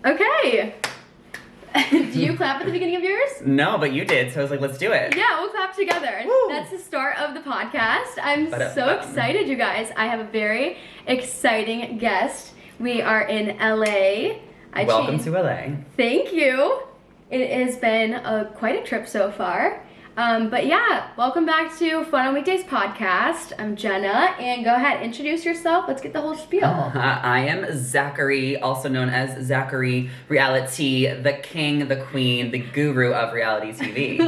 Okay. Do you clap at the beginning of yours? No, but you did, so I was like, let's do it. Yeah, we'll clap together. Woo. That's the start of the podcast. I'm so excited, you guys. I have a very exciting guest. We are in LA. Welcome to LA. Thank you. It has been quite a trip so far. But yeah, welcome back to Fun on Weekdays podcast. I'm Jenna, and go ahead, introduce yourself. Let's get the whole spiel. I am Zachary, also known as Zachary Reality, the king, the queen, the guru of reality TV.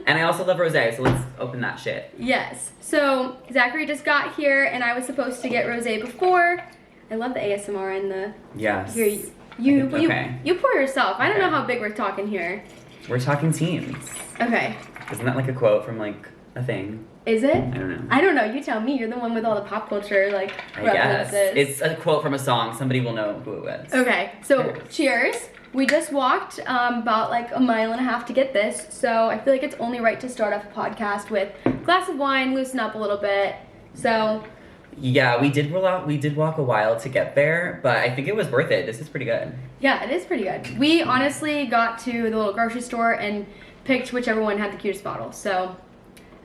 And I also love rosé, so let's open that shit. Yes. So Zachary just got here, and I was supposed to get rosé before. I love the ASMR and the... Yes. Here, you pour yourself. I don't know how big we're talking here. We're talking teams. Okay. Isn't that like a quote from like a thing? Is it? I don't know. I don't know. You tell me. You're the one with all the pop culture references. It's a quote from a song. Somebody will know who it was. Okay. So cheers. We just walked about like a mile and a half to get this, so I feel like it's only right to start off a podcast with a glass of wine, loosen up a little bit. So. Yeah, we did walk a while to get there, but I think it was worth it. This is pretty good. Yeah, it is pretty good. We honestly got to the little grocery store and picked whichever one had the cutest bottle. So,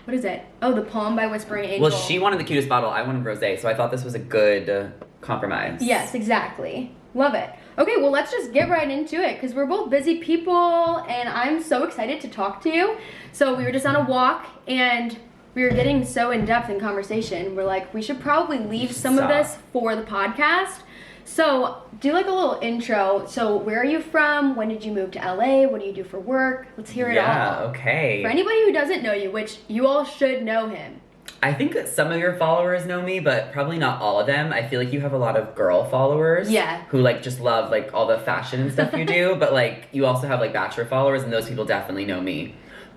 what is it? Oh, the Palm by Whispering Angel. Well, she wanted the cutest bottle. I wanted rosé, so I thought this was a good compromise. Yes, exactly. Love it. Okay, well, let's just get right into it because we're both busy people, and I'm so excited to talk to you. So we were just on a walk, and we were getting so in-depth in conversation. We're like, we should probably leave some of this for the podcast. So, do like a little intro. So, where are you from? When did you move to LA? What do you do for work? Let's hear it all. Yeah, okay. For anybody who doesn't know you, which you all should know him. I think that some of your followers know me, but probably not all of them. I feel like you have a lot of girl followers. Yeah. Who like just love like all the fashion and stuff you do, but like you also have like Bachelor followers, and those people definitely know me.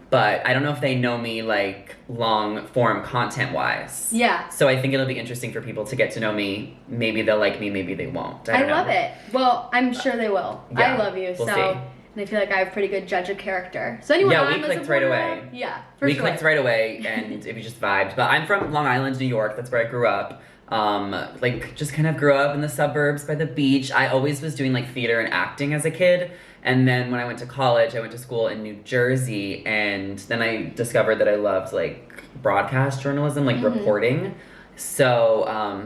But I don't know if they know me like long form content wise. Yeah. So I think it'll be interesting for people to get to know me. Maybe they'll like me, maybe they won't. I don't know. Love it. Well, I'm sure they will. Yeah, I love you, we'll so see. And I feel like I have a pretty good judge of character. So anyway, yeah, we clicked right away. Yeah, for we sure. clicked right away, and we just vibed. But I'm from Long Island, New York. That's where I grew up. Like just kind of grew up in the suburbs by the beach. I always was doing like theater and acting as a kid. And then when I went to college, I went to school in New Jersey, and then I discovered that I loved like broadcast journalism, like reporting. So,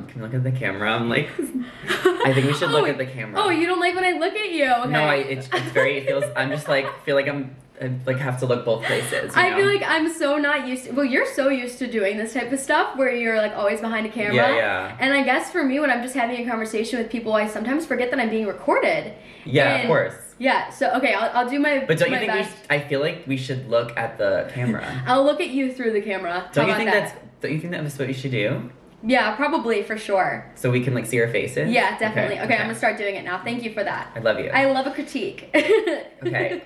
can we look at the camera? I'm like, I think we should look at the camera. Oh, you don't like when I look at you? Okay. No, it's very, it feels, I'm just like, feel like I like have to look both places. I feel like I'm so not used to, well, you're so used to doing this type of stuff where you're like always behind a camera. Yeah. And I guess for me, when I'm just having a conversation with people, I sometimes forget that I'm being recorded. Yeah, of course. Yeah, so okay, I'll do my But don't you think best. I feel like we should look at the camera. I'll look at you through the camera. Don't you think that's what you should do? Yeah, probably, for sure. So we can like see our faces? Yeah, definitely. Okay, I'm gonna start doing it now. Thank you for that. I love you. I love a critique. Okay.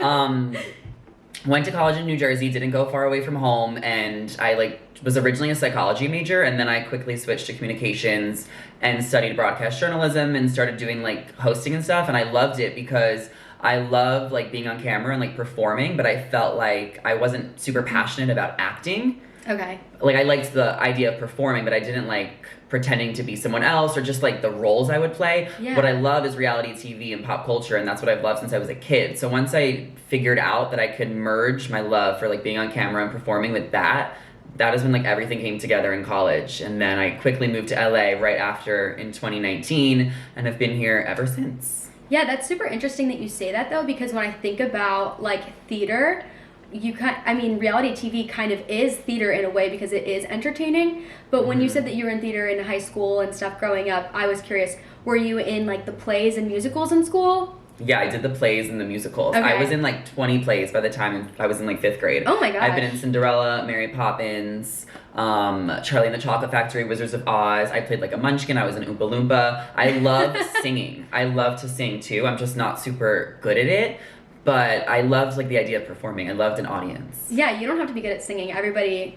Went to college in New Jersey, didn't go far away from home, and I like was originally a psychology major, and then I quickly switched to communications and studied broadcast journalism and started doing like hosting and stuff, and I loved it because I love like being on camera and like performing, but I felt like I wasn't super passionate about acting. Okay. Like I liked the idea of performing, but I didn't like pretending to be someone else or just like the roles I would play. Yeah. What I love is reality TV and pop culture, and that's what I've loved since I was a kid. So once I figured out that I could merge my love for like being on camera and performing with that is when like everything came together in college. And then I quickly moved to LA right after in 2019 and have been here ever since. Yeah, that's super interesting that you say that though, because when I think about like theater, reality TV kind of is theater in a way because it is entertaining. But when you said that you were in theater in high school and stuff growing up, I was curious, were you in like the plays and musicals in school? Yeah, I did the plays and the musicals. Okay. I was in like 20 plays by the time I was in like 5th grade. Oh my gosh. I've been in Cinderella, Mary Poppins, Charlie and the Chocolate Factory, Wizards of Oz. I played like a munchkin. I was an Oompa Loompa. I love singing. I love to sing too. I'm just not super good at it. But I loved like the idea of performing. I loved an audience. Yeah, you don't have to be good at singing. Everybody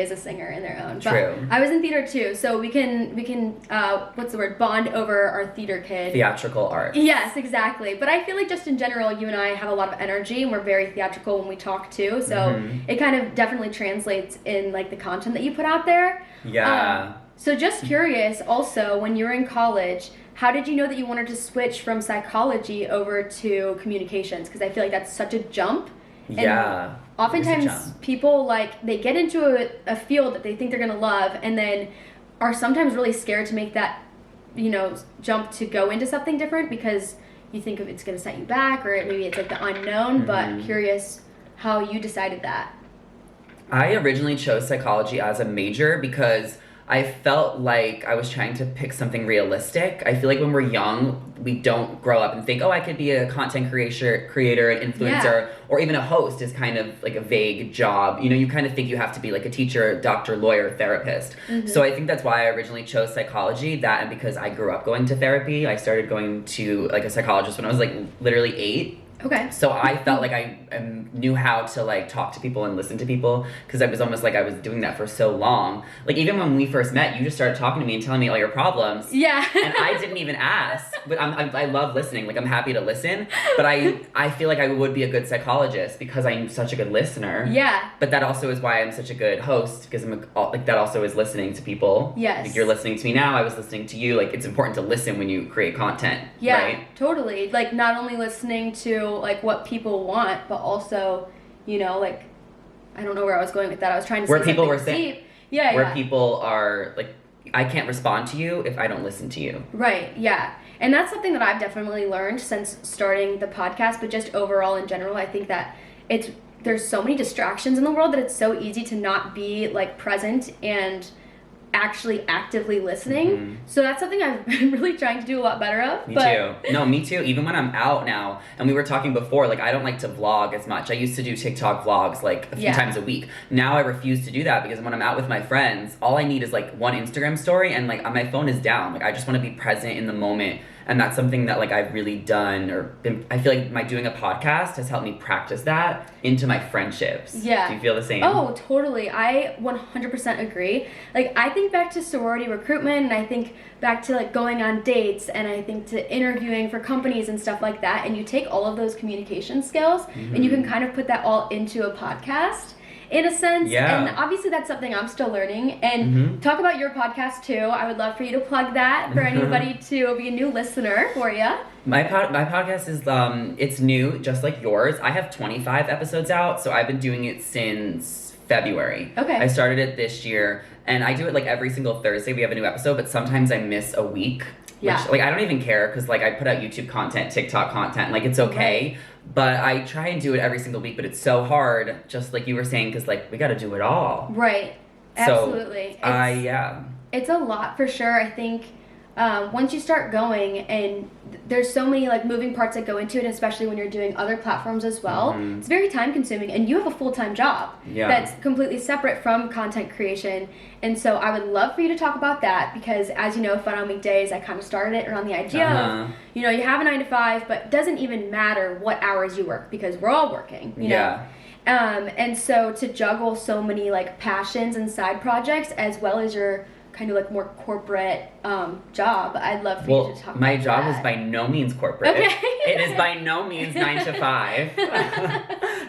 is a singer in their own. True. But I was in theater too, so we can what's the word? Bond over our theater kid. Theatrical art. Yes, exactly. But I feel like just in general, you and I have a lot of energy, and we're very theatrical when we talk too. So it kind of definitely translates in like the content that you put out there. Yeah. So just curious, also, when you were in college, how did you know that you wanted to switch from psychology over to communications? Because I feel like that's such a jump. And Yeah. oftentimes people like they get into a field that they think they're gonna love, and then are sometimes really scared to make that, jump to go into something different because you think it's gonna set you back, or maybe it's like the unknown. But curious how you decided that. I originally chose psychology as a major because I felt like I was trying to pick something realistic. I feel like when we're young, we don't grow up and think, oh, I could be a content creator, an influencer, or even a host is kind of like a vague job. You kind of think you have to be like a teacher, doctor, lawyer, therapist. So I think that's why I originally chose psychology, that and because I grew up going to therapy. I started going to like a psychologist when I was like literally 8. Okay. So I felt like I knew how to like talk to people and listen to people, because it was almost like I was doing that for so long. Like even when we first met, you just started talking to me and telling me all your problems. Yeah. And I didn't even ask. But I love listening. Like I'm happy to listen. But I feel like I would be a good psychologist because I'm such a good listener. Yeah. But that also is why I'm such a good host, because that also is listening to people. Yes. Like you're listening to me now. I was listening to you. Like it's important to listen when you create content. Yeah. Right? Totally. Like not only listening to like what people want, but also, like I don't know where I was going with that. I was trying to where say people something were saying, deep. Yeah. where people are like, I can't respond to you if I don't listen to you. Right. Yeah. And that's something that I've definitely learned since starting the podcast, but just overall in general, I think that there's so many distractions in the world that it's so easy to not be like present and actually actively listening. So that's something I've been really trying to do a lot better of. Me too. No, me too. Even when I'm out now, and we were talking before, like I don't like to vlog as much. I used to do TikTok vlogs like a few times a week. Now I refuse to do that because when I'm out with my friends, all I need is like one Instagram story, and like my phone is down. Like I just want to be present in the moment. And that's something that like I've really done, I feel like doing a podcast has helped me practice that into my friendships. Yeah. Do you feel the same? Oh, totally. I 100% agree. Like I think back to sorority recruitment, and I think back to like going on dates, and I think to interviewing for companies and stuff like that. And you take all of those communication skills and you can kind of put that all into a podcast, in a sense. Yeah. And obviously that's something I'm still learning. And talk about your podcast too. I would love for you to plug that for anybody to be a new listener for you. My podcast is it's new, just like yours. I have 25 episodes out, so I've been doing it since February. Okay. I started it this year, and I do it like every single Thursday. We have a new episode, but sometimes I miss a week. Yeah. Which, like, I don't even care because like I put out YouTube content, TikTok content, like it's okay. Right. But I try and do it every single week, but it's so hard, just like you were saying, because like we got to do it all. Right. Absolutely. So, It's a lot for sure. I think once you start going, and there's so many like moving parts that go into it, especially when you're doing other platforms as well. It's very time consuming, and you have a full-time job that's completely separate from content creation. And so I would love for you to talk about that, because as you know, Fun on Weekdays, I kind of started it around the idea of, you have a 9 to 5, but it doesn't even matter what hours you work because we're all working, you know? And so to juggle so many like passions and side projects as well as your kind of like more corporate job, I'd love for you to talk about my job that. is by no means corporate. Okay. It is by no means 9 to 5.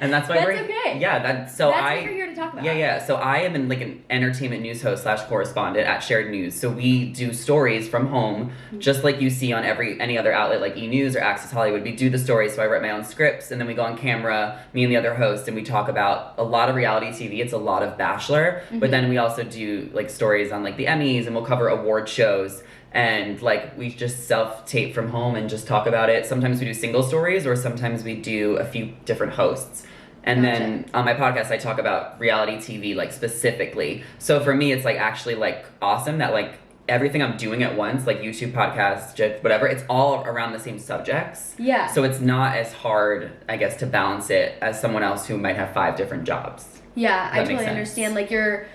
And that's why That's okay. Yeah, that's what we're here to talk about. Yeah. So I am like an entertainment news host / correspondent at Shared News. So we do stories from home, just like you see on any other outlet like E! News or Access Hollywood. We do the stories, so I write my own scripts, and then we go on camera, me and the other host, and we talk about a lot of reality TV. It's a lot of Bachelor, but then we also do like stories on like the Emmys, and we'll cover award shows. And like we just self-tape from home and just talk about it. Sometimes we do single stories, or sometimes we do a few different hosts. And then on my podcast, I talk about reality TV, like specifically. So for me, it's like actually like awesome that like everything I'm doing at once, like YouTube, podcast, whatever, it's all around the same subjects. Yeah. So it's not as hard, I guess, to balance it as someone else who might have 5 different jobs. Yeah, I totally understand. Like your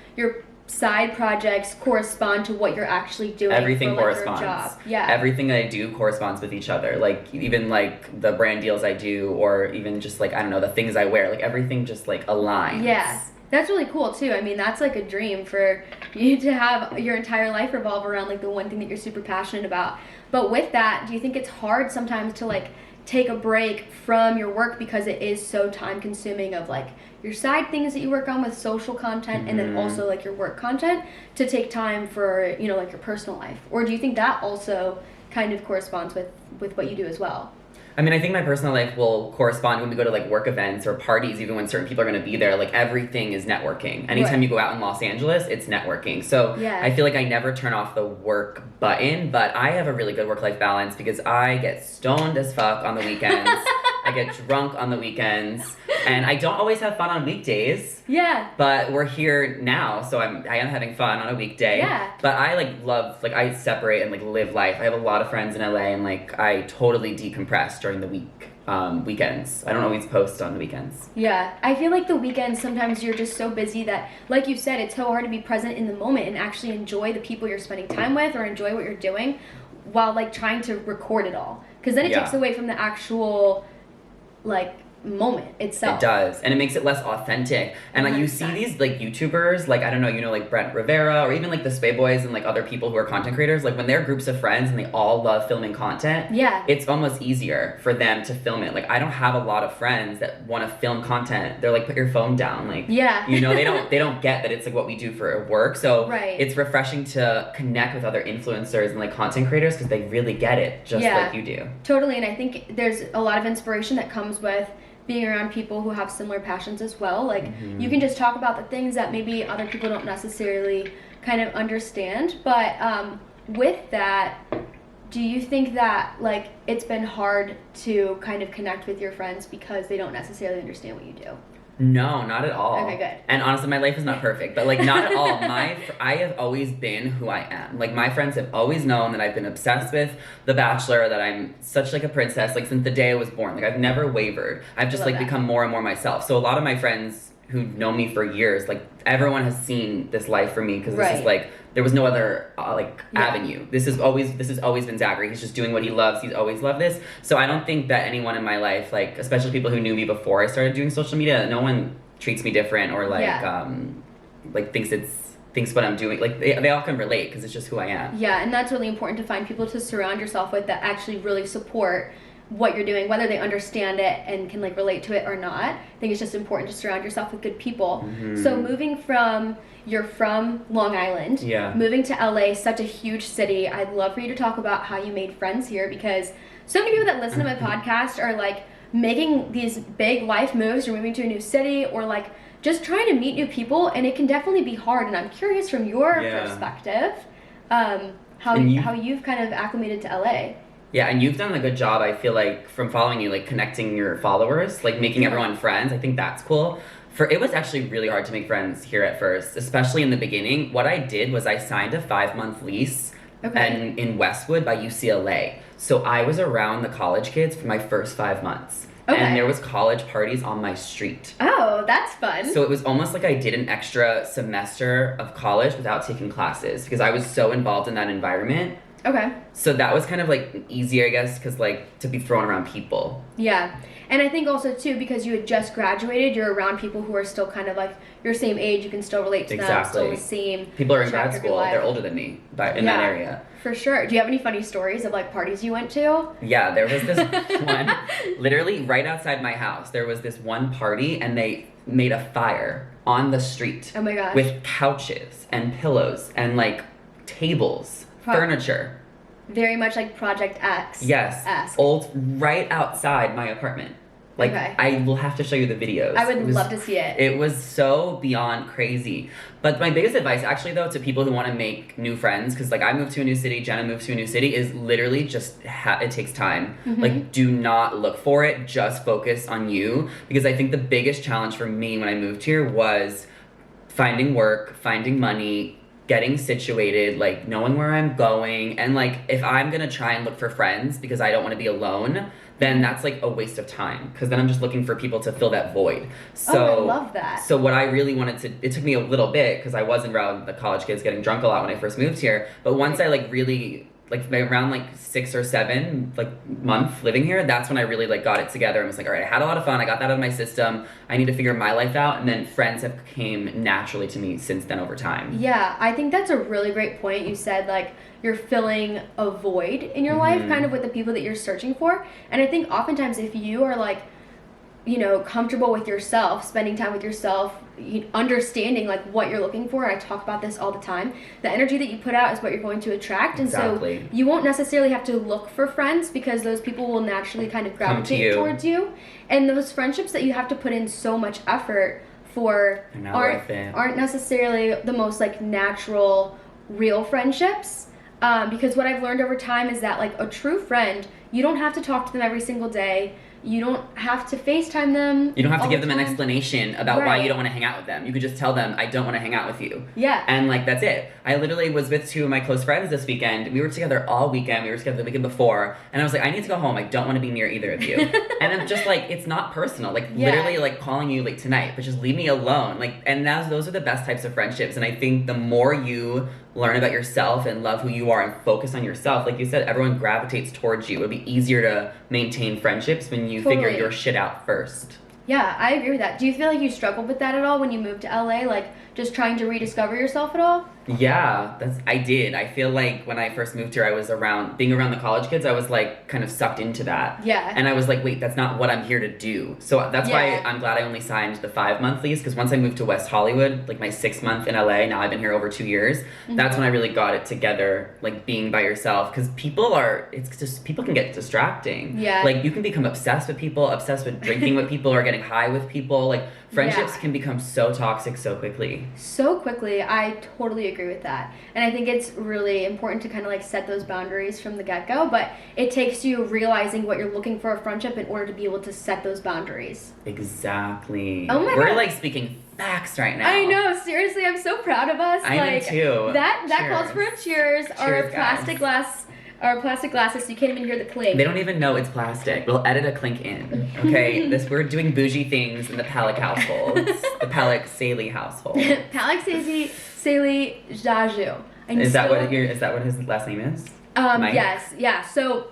side projects correspond to what you're actually doing. Everything for, like, corresponds. your job. Yeah. Everything that I do corresponds with each other. Like even like the brand deals I do, or even just like I don't know, the things I wear. Like everything just like aligns. Yeah. That's really cool too. I mean, that's like a dream for you to have your entire life revolve around like the one thing that you're super passionate about. But with that, do you think it's hard sometimes to like take a break from your work because it is so time consuming of like your side things that you work on with social content and then also like your work content to take time for, you know, like your personal life? Or do you think that also kind of corresponds with what you do as well? I mean, I think my personal life will correspond when we go to like work events or parties, even when certain people are going to be there. Like everything is networking. Anytime you go out in Los Angeles, it's networking. So I feel like I never turn off the work button, but I have a really good work-life balance because I get stoned as fuck on the weekends. I get drunk on the weekends, and I don't always have fun on weekdays. Yeah. But we're here now, so I am having fun on a weekday. Yeah. But I I separate and like live life. I have a lot of friends in LA, and like I totally decompress during the weekends. I don't always post on the weekends. Yeah, I feel like the weekends sometimes you're just so busy that, like you said, it's so hard to be present in the moment and actually enjoy the people you're spending time with or enjoy what you're doing while like trying to record it all. Because then it takes away from the actual like moment itself. It does, and it makes it less authentic. And like you see these like YouTubers, like I don't know, you know, like Brent Rivera or even like the Spay Boys and like other people who are content creators, like when they're groups of friends and they all love filming content, it's almost easier for them to film it. Like I don't have a lot of friends that want to film content. They're like, put your phone down, like you know, they don't get that it's like what we do for work. So it's refreshing to connect with other influencers and like content creators because they really get it just like you do. Totally. And I think there's a lot of inspiration that comes with being around people who have similar passions as well. Like you can just talk about the things that maybe other people don't necessarily kind of understand. But with that, do you think that like it's been hard to kind of connect with your friends because they don't necessarily understand what you do? No, not at all. Okay, good. And honestly, my life is not perfect, but like not at all. I have always been who I am. Like my friends have always known that I've been obsessed with The Bachelor, that I'm such like a princess, like since the day I was born. Like I've never wavered. I've just like become more and more myself. So a lot of my friends who've known me for years, like everyone has seen this life for me because this is like there was no other avenue. This has always been Zachary. He's just doing what he loves. He's always loved this. So I don't think that anyone in my life, like especially people who knew me before I started doing social media, no one treats me different or like thinks what I'm doing. Like they all can relate because it's just who I am. Yeah, and that's really important to find people to surround yourself with that actually really support what you're doing, whether they understand it and can like relate to it or not. I think it's just important to surround yourself with good people. So you're from Long Island, moving to LA, such a huge city. I'd love for you to talk about how you made friends here, because so many people that listen to my podcast are like making these big life moves or moving to a new city or like just trying to meet new people, and it can definitely be hard. And I'm curious from your perspective, how you've kind of acclimated to LA. Yeah, and you've done a good job, I feel like, from following you, like connecting your followers, like making everyone friends. I think that's cool. It was actually really hard to make friends here at first, especially in the beginning. What I did was I signed a 5-month lease in Westwood by UCLA. So I was around the college kids for my first 5 months. And there was college parties on my street. Oh, that's fun. So it was almost like I did an extra semester of college without taking classes because I was so involved in that environment. Okay. So that was kind of like easier, I guess, because like to be thrown around people. Yeah. And I think also too, because you had just graduated, you're around people who are still kind of like your same age. You can still relate to them. Still the same. People are in grad school. They're older than me in that area. For sure. Do you have any funny stories of like parties you went to? Yeah, there was this one, literally right outside my house. There was this one party and they made a fire on the street. Oh my gosh. With couches and pillows and like tables, furniture. Very much like Project X. Yes. Old, right outside my apartment. Like, I will have to show you the videos. I would love to see it. It was so beyond crazy. But my biggest advice, actually, though, to people who want to make new friends, because, like, I moved to a new city, Jenna moved to a new city, is literally just, it takes time. Like, do not look for it. Just focus on you. Because I think the biggest challenge for me when I moved here was finding work, finding money, getting situated, like, knowing where I'm going. And, like, if I'm going to try and look for friends because I don't want to be alone, then that's like a waste of time because then I'm just looking for people to fill that void. So I love that. So what I really wanted to, it took me a little bit because I wasn't around the college kids getting drunk a lot when I first moved here. But once I like really like around like 6 or 7 like month living here, that's when I really like got it together and was like, all right, I had a lot of fun, I got that out of my system, I need to figure my life out, and then friends have came naturally to me since then over time. Yeah, I think that's a really great point. You said like you're filling a void in your life kind of with the people that you're searching for. And I think oftentimes if you are like, you know, comfortable with yourself, spending time with yourself, understanding like what you're looking for. I talk about this all the time. The energy that you put out is what you're going to attract. Exactly. And so you won't necessarily have to look for friends because those people will naturally kind of gravitate towards you. And those friendships that you have to put in so much effort for aren't necessarily the most like natural, real friendships. Because what I've learned over time is that like a true friend, you don't have to talk to them every single day. You don't have to FaceTime them. You don't have to give them an explanation about why you don't want to hang out with them. You could just tell them, I don't want to hang out with you. Yeah. And like, that's it. I literally was with 2 of my close friends this weekend. We were together all weekend. We were together the weekend before. And I was like, I need to go home. I don't want to be near either of you. And I'm just like, it's not personal. Like literally like calling you like tonight, but just leave me alone. Like, and those are the best types of friendships. And I think the more you learn about yourself and love who you are and focus on yourself, like you said, everyone gravitates towards you. It'll be easier to maintain friendships when you figure your shit out first. Yeah, I agree with that. Do you feel like you struggled with that at all when you moved to LA? Like just trying to rediscover yourself at all? Yeah, I did. I feel like when I first moved here, I was being around the college kids, I was like kind of sucked into that. Yeah. And I was like, wait, that's not what I'm here to do. So that's why I'm glad I only signed the 5-month lease, because once I moved to West Hollywood, like my 6th month in LA, now I've been here over 2 years, that's when I really got it together, like being by yourself, because people can get distracting. Yeah. Like you can become obsessed with people, obsessed with drinking with people or getting high with people. Like friendships can become so toxic so quickly. So quickly. I totally agree with that. And I think it's really important to kind of like set those boundaries from the get-go, but it takes you realizing what you're looking for a friendship in order to be able to set those boundaries. Exactly. Oh my We're God. like speaking facts right now. I know, seriously, I'm so proud of us. I am too. That calls for a cheers. Our plastic glasses, so you can't even hear the clink. They don't even know it's plastic. We'll edit a clink in. Okay, we're doing bougie things in the Palak household. The Palak Saley household. Palak Saley Jaju. Is that what his last name is? Mike? Yes, yeah. So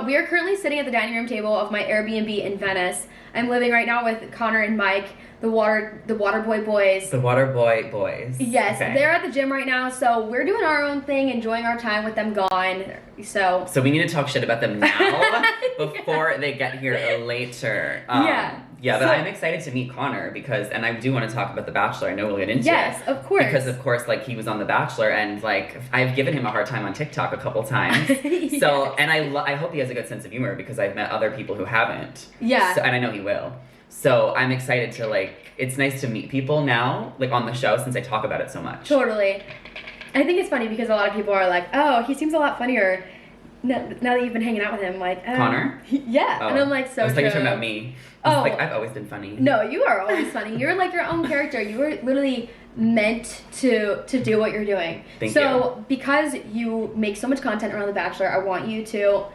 we are currently sitting at the dining room table of my Airbnb in Venice. I'm living right now with Connor and Mike, the Water Boy boys. The Water Boy boys. Yes, they're at the gym right now, so we're doing our own thing, enjoying our time with them gone. So we need to talk shit about them now before they get here later. Yeah, but I'm excited to meet Connor and I do want to talk about The Bachelor. I know we'll get into it. Yes, of course. Because of course, like he was on The Bachelor, and like I've given him a hard time on TikTok a couple times. Yes. So, and I hope he has a good sense of humor because I've met other people who haven't. Yeah. And I know he will. So I'm excited to it's nice to meet people now, like on the show, since I talk about it so much. Totally. I think it's funny because a lot of people are like, oh, he seems a lot funnier now that you've been hanging out with him. Like, Connor? Yeah. Oh. And I'm like, so I was true. like, you're talking about me. I've always been funny. No, you are always funny. You're like your own character. You were literally meant to do what you're doing. Thank you. Because you make so much content around The Bachelor, I want you to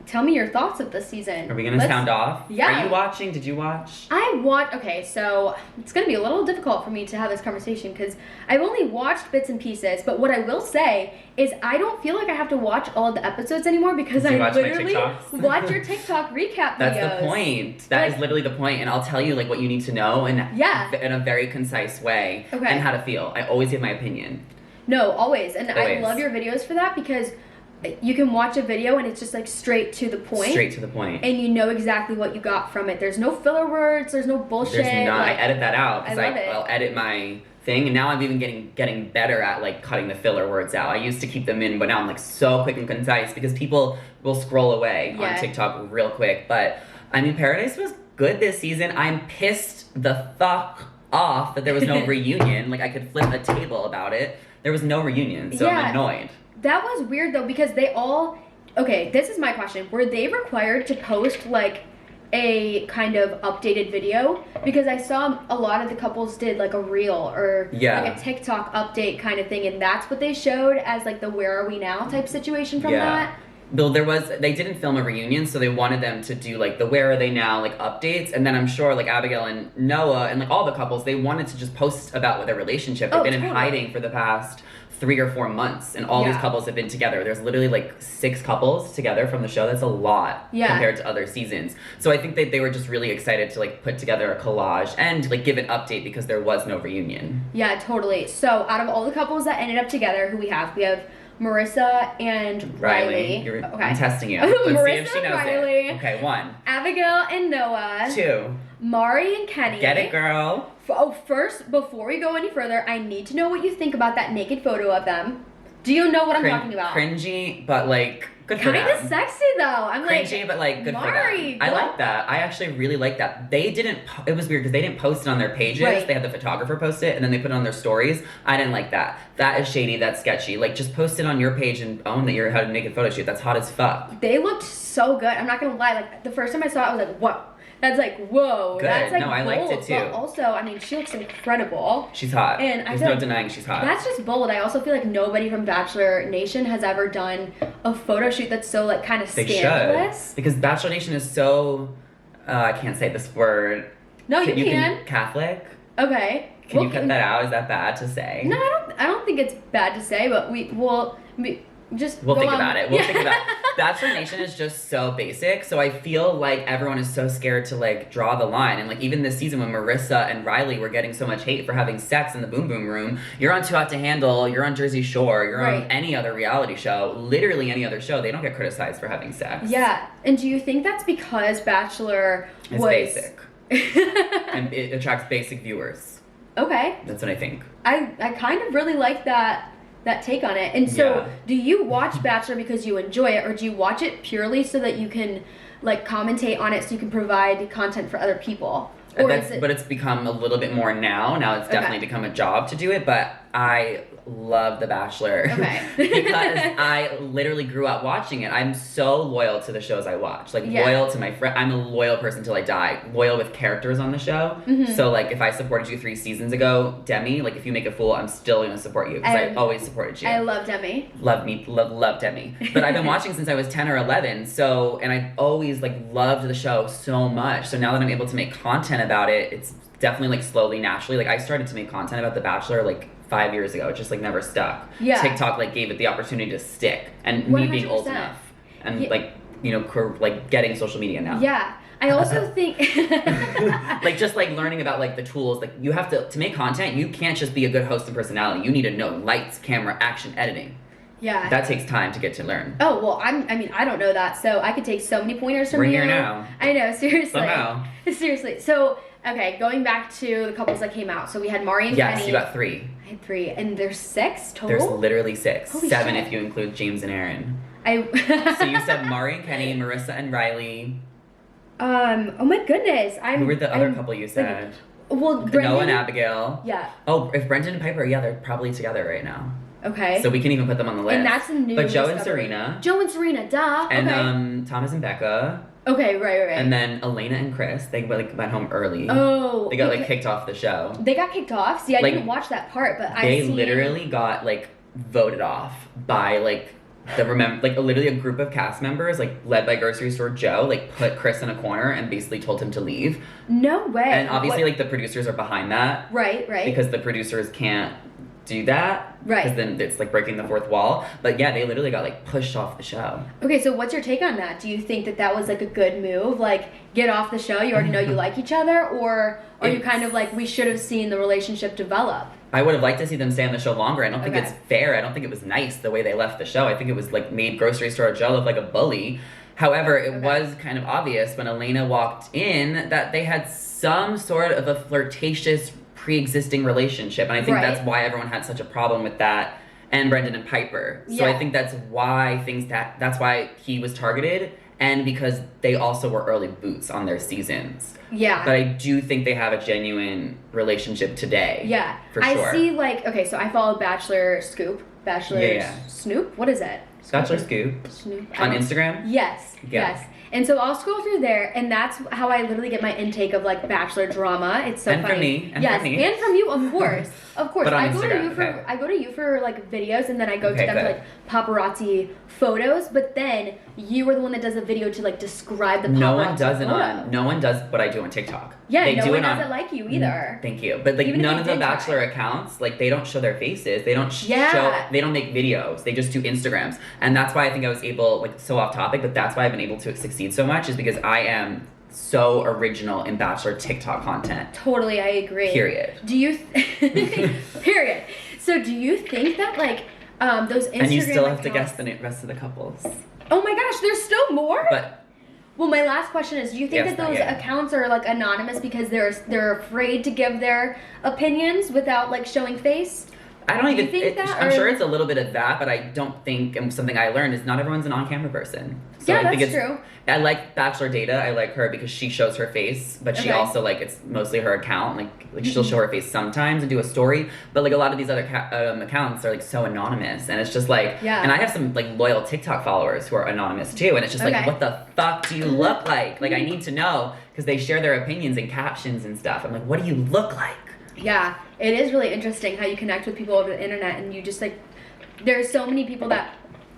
tell me your thoughts of this season. Are we gonna sound off? Yeah. Are you watching? Did you watch? Okay, so it's gonna be a little difficult for me to have this conversation because I've only watched bits and pieces, but what I will say is I don't feel like I have to watch all of the episodes anymore because I literally watch your TikTok recap videos. That's the point. That is literally the point, and I'll tell you what you need to know in a very concise way and how to feel. I always give my opinion. No, always. And I love your videos for that because you can watch a video and it's just straight to the point. Straight to the point. And you know exactly what you got from it. There's no filler words. There's no bullshit. There's none. I edit that out because I'll edit my thing, and now I'm even getting better at cutting the filler words out. I used to keep them in, but now I'm so quick and concise because people will scroll away on TikTok real quick. But I mean, Paradise was good this season. I'm pissed the fuck off that there was no reunion. I could flip a table about it. There was no reunion, so I'm annoyed. That was weird though because they all this is my question. Were they required to post a kind of updated video? Because I saw a lot of the couples did a reel or a TikTok update kind of thing, and that's what they showed as the where are we now type situation from that. Though they didn't film a reunion, so they wanted them to do the where are they now updates, and then I'm sure Abigail and Noah and all the couples, they wanted to just post about their relationship. They've been in hiding for the past 3 or 4 months, and all these couples have been together. There's literally like 6 couples together from the show. That's a lot compared to other seasons. So I think that they were just really excited to like put together a collage and like give an update because there was no reunion. Yeah, totally. So out of all the couples that ended up together, who we have Marissa and Riley. I'm testing you. Let's Marissa see if she knows Riley. it. Okay, 1. Abigail and Noah. 2. Mari and Kenny. Get it, girl. First, before we go any further, I need to know what you think about that naked photo of them. Do you know what I'm talking about? Cringy, but like good for them. Kind of sexy though. I'm like cringy, but like good Mari, for them. I like that. I actually really like that. They didn't. It was weird because they didn't post it on their pages. Right. They had the photographer post it, and then they put it on their stories. I didn't like that. That is shady. That's sketchy. Like just post it on your page and own that you're had a naked photo shoot. That's hot as fuck. They looked so good. I'm not gonna lie. Like the first time I saw it, I was like, whoa. That's like, whoa. Good. That's like no, I bold. liked it too. But also, I mean, she looks incredible. She's hot. And there's I no feel denying she's hot. That's just bold. I also feel like nobody from Bachelor Nation has ever done a photo shoot that's so like kind of scandalous. Should. Because Bachelor Nation is so I can't say this word. No, you can. Catholic. Okay. Can you cut that out? Is that bad to say? No, I don't think it's bad to say, but we'll think about it. We'll think about it. Bachelor Nation is just so basic, so I feel like everyone is so scared to like draw the line. And like even this season when Marissa and Riley were getting so much hate for having sex in the Boom Boom Room, you're on Too Hot to Handle, you're on Jersey Shore, you're on any other reality show, literally any other show, they don't get criticized for having sex. Yeah, and do you think that's because Bachelor was basic? And it attracts basic viewers. Okay. That's what I think. I kind of really like that take on it. And so do you watch Bachelor because you enjoy it, or do you watch it purely so that you can like commentate on it so you can provide content for other people? Or but it's become a little bit more now. Now it's definitely become a job to do it, but I love The Bachelor. Okay. Because I literally grew up watching it. I'm so loyal to the shows I watch. Like loyal to my friend. I'm a loyal person till I die. Loyal with characters on the show. Mm-hmm. So like if I supported you 3 seasons ago, Demi, like if you make a fool, I'm still gonna support you because I always supported you. I love Demi. Love Demi. But I've been watching since I was 10 or 11. So, and I always like loved the show so much. So now that I'm able to make content about it, it's definitely like slowly, naturally. Like I started to make content about The Bachelor like 5 years ago. It just like never stuck. Yeah. TikTok like gave it the opportunity to stick, and 100%. Me being old enough, and like like getting social media now. Yeah. I also think like just like learning about like the tools. Like you have to make content. You can't just be a good host and personality. You need to know lights, camera, action, editing. Yeah. That takes time to get to learn. Oh, well, I mean, I don't know that, so I could take so many pointers from you. We're here now. I know, seriously. Somehow. Seriously. So, okay, going back to the couples that came out. So we had Mari and Kenny. Yes, you got 3. I had 3. And there's 6 total? There's literally 6. Holy 7 shit. if you include James and Aaron. So you said Mari and Kenny, Marissa and Riley. Oh my goodness. Who were the other couple you said? Well, Brendan. Noah and Abigail. Yeah. Oh, if Brendan and Piper, yeah, they're probably together right now. Okay. So we can even put them on the list. And that's a new But Joe and Serena. Joe and Serena, duh. And Thomas and Becca. Okay, right. And then Elena and Chris, they went home early. Oh. They got like kicked off the show. They got kicked off? See, I didn't watch that part, but They literally got like voted off by like literally a group of cast members, like led by Grocery Store Joe, like put Chris in a corner and basically told him to leave. No way. And obviously like the producers are behind that. Right. Because the producers can't do that. Right. Because then it's like breaking the fourth wall. But yeah, they literally got like pushed off the show. Okay, so what's your take on that? Do you think that was like a good move? Like get off the show, you already know you like each other? Or are you kind of like, we should have seen the relationship develop? I would have liked to see them stay on the show longer. I don't think it's fair. I don't think it was nice the way they left the show. I think it was like made Grocery Store Joe look like a bully. However, it was kind of obvious when Elena walked in that they had some sort of a flirtatious pre-existing relationship. And I think that's why everyone had such a problem with that. And Brendan and Piper. So I think that's why that's why he was targeted. And because they also were early boots on their seasons. Yeah. But I do think they have a genuine relationship today. Yeah. For sure. I see so I follow Bachelor Scoop. Bachelor Snoop? What is it? Bachelor Scoop. Snoop. On Instagram? Yes. Yeah. Yes. And so I'll scroll through there, and that's how I literally get my intake of like Bachelor drama. It's so And funny. from me. And yes, from me. and from you, of course, of course. But on I go to Instagram, you for okay. I go to you for like videos, and then I go to Okay, them good. for like paparazzi photos. But then you are the one that does a video to like describe the paparazzi No one does it photo. on. No one does what I do on TikTok. Yeah, they no do one it does on, it like you either. Thank you. But like Even if none you of the did try. Bachelor accounts, like they don't show their faces. They don't Yeah. show. They don't make videos. They just do Instagrams, and that's why I think I was able, like, so off topic, but that's why I've been able to succeed so much is because I am so original in Bachelor TikTok content. Totally, I agree. Period. Do you? Period. So do you think that like those Instagram And you still have to accounts- guess the rest of the couples. Oh my gosh, there's still more. But Well, my last question is: do you think Yes, that those yeah. accounts are like anonymous because they're afraid to give their opinions without like showing face? I don't Do you even. think that, I'm or- sure it's a little bit of that, but I don't think. And something I learned is not everyone's an on-camera person. So Yeah, I think that's it's, true. I like Bachelor Data. I like her because she shows her face, but she Okay. also like it's mostly her account. Like she'll show her face sometimes and do a story, but like a lot of these other accounts are like so anonymous, and it's just like. Yeah. And I have some like loyal TikTok followers who are anonymous too, and it's just Okay. like, what the fuck do you look like? Like I need to know because they share their opinions and captions and stuff. I'm like, what do you look like? Yeah, it is really interesting how you connect with people over the internet, and you just like there's so many people that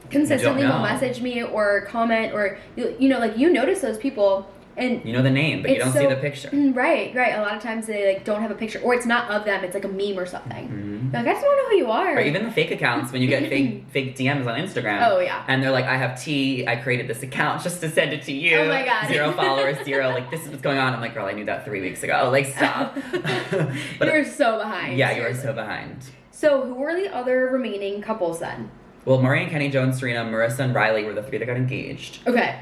consistently will know. message me or comment or you know like you notice those people and You know the name, but you it's don't so- see the picture. Right. A lot of times they like don't have a picture, or it's not of them. It's like a meme or something. Mhm. You're like, I just want to know who you are. Or even the fake accounts when you get fake DMs on Instagram. Oh, yeah. And they're like, I have tea. I created this account just to send it to you. Oh, my God. 0 followers, 0. Like this is what's going on. I'm like, girl, I knew that 3 weeks ago. Like stop. But You're so behind. yeah, you are seriously. so behind. So who are the other remaining couples then? Well, Maury and Kenny, Joe and Serena, Marissa and Riley were the 3 that got engaged. Okay.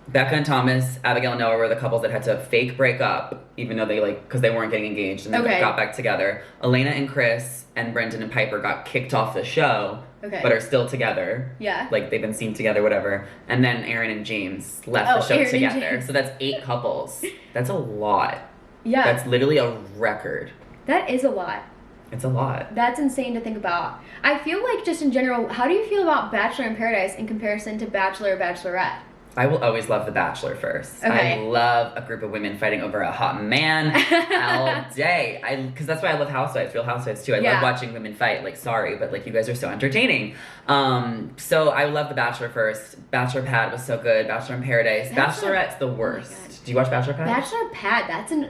Becca and Thomas, Abigail and Noah were the couples that had to fake break up, even though they because they weren't getting engaged and then Okay. got back together. Elena and Chris and Brendan and Piper got kicked off the show, Okay. but are still together. Yeah. Like they've been seen together, whatever. And then Aaron and James left Oh, the show Aaron and together. James. So that's 8 couples. That's a lot. Yeah. That's literally a record. That is a lot. It's a lot. That's insane to think about. I feel like just in general, how do you feel about Bachelor in Paradise in comparison to Bachelor or Bachelorette? I will always love The Bachelor first. Okay. I love a group of women fighting over a hot man all day. Because that's why I love Housewives, Real Housewives too. I Yeah. love watching women fight. Like, sorry, but like you guys are so entertaining. So I love The Bachelor first. Bachelor Pad was so good. Bachelor in Paradise. Bachelor- Bachelorette's the Oh my worst. God. Do you watch Bachelor Pad? Bachelor Pad,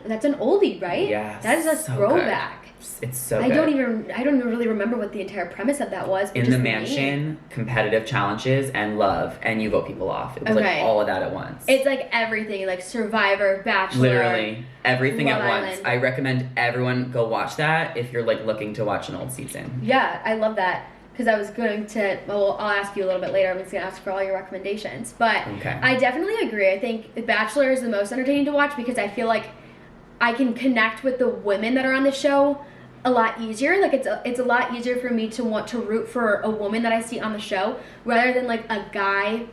that's an oldie, right? Yes, That is a so throwback. It's so I good. don't even really remember what the entire premise of that was. but In just the name. mansion, competitive challenges and love, and you vote people off. It was Okay. like all of that at once. It's like everything, like Survivor, Bachelor. Literally everything Love at once. Island. I recommend everyone go watch that if you're like looking to watch an old season. Yeah, I love that. Because I was going to, well, I'll ask you a little bit later. I'm just going to ask for all your recommendations. But Okay. I definitely agree. I think The Bachelor is the most entertaining to watch because I feel like I can connect with the women that are on the show a lot easier. Like it's a lot easier for me to want to root for a woman that I see on the show rather than like a guy,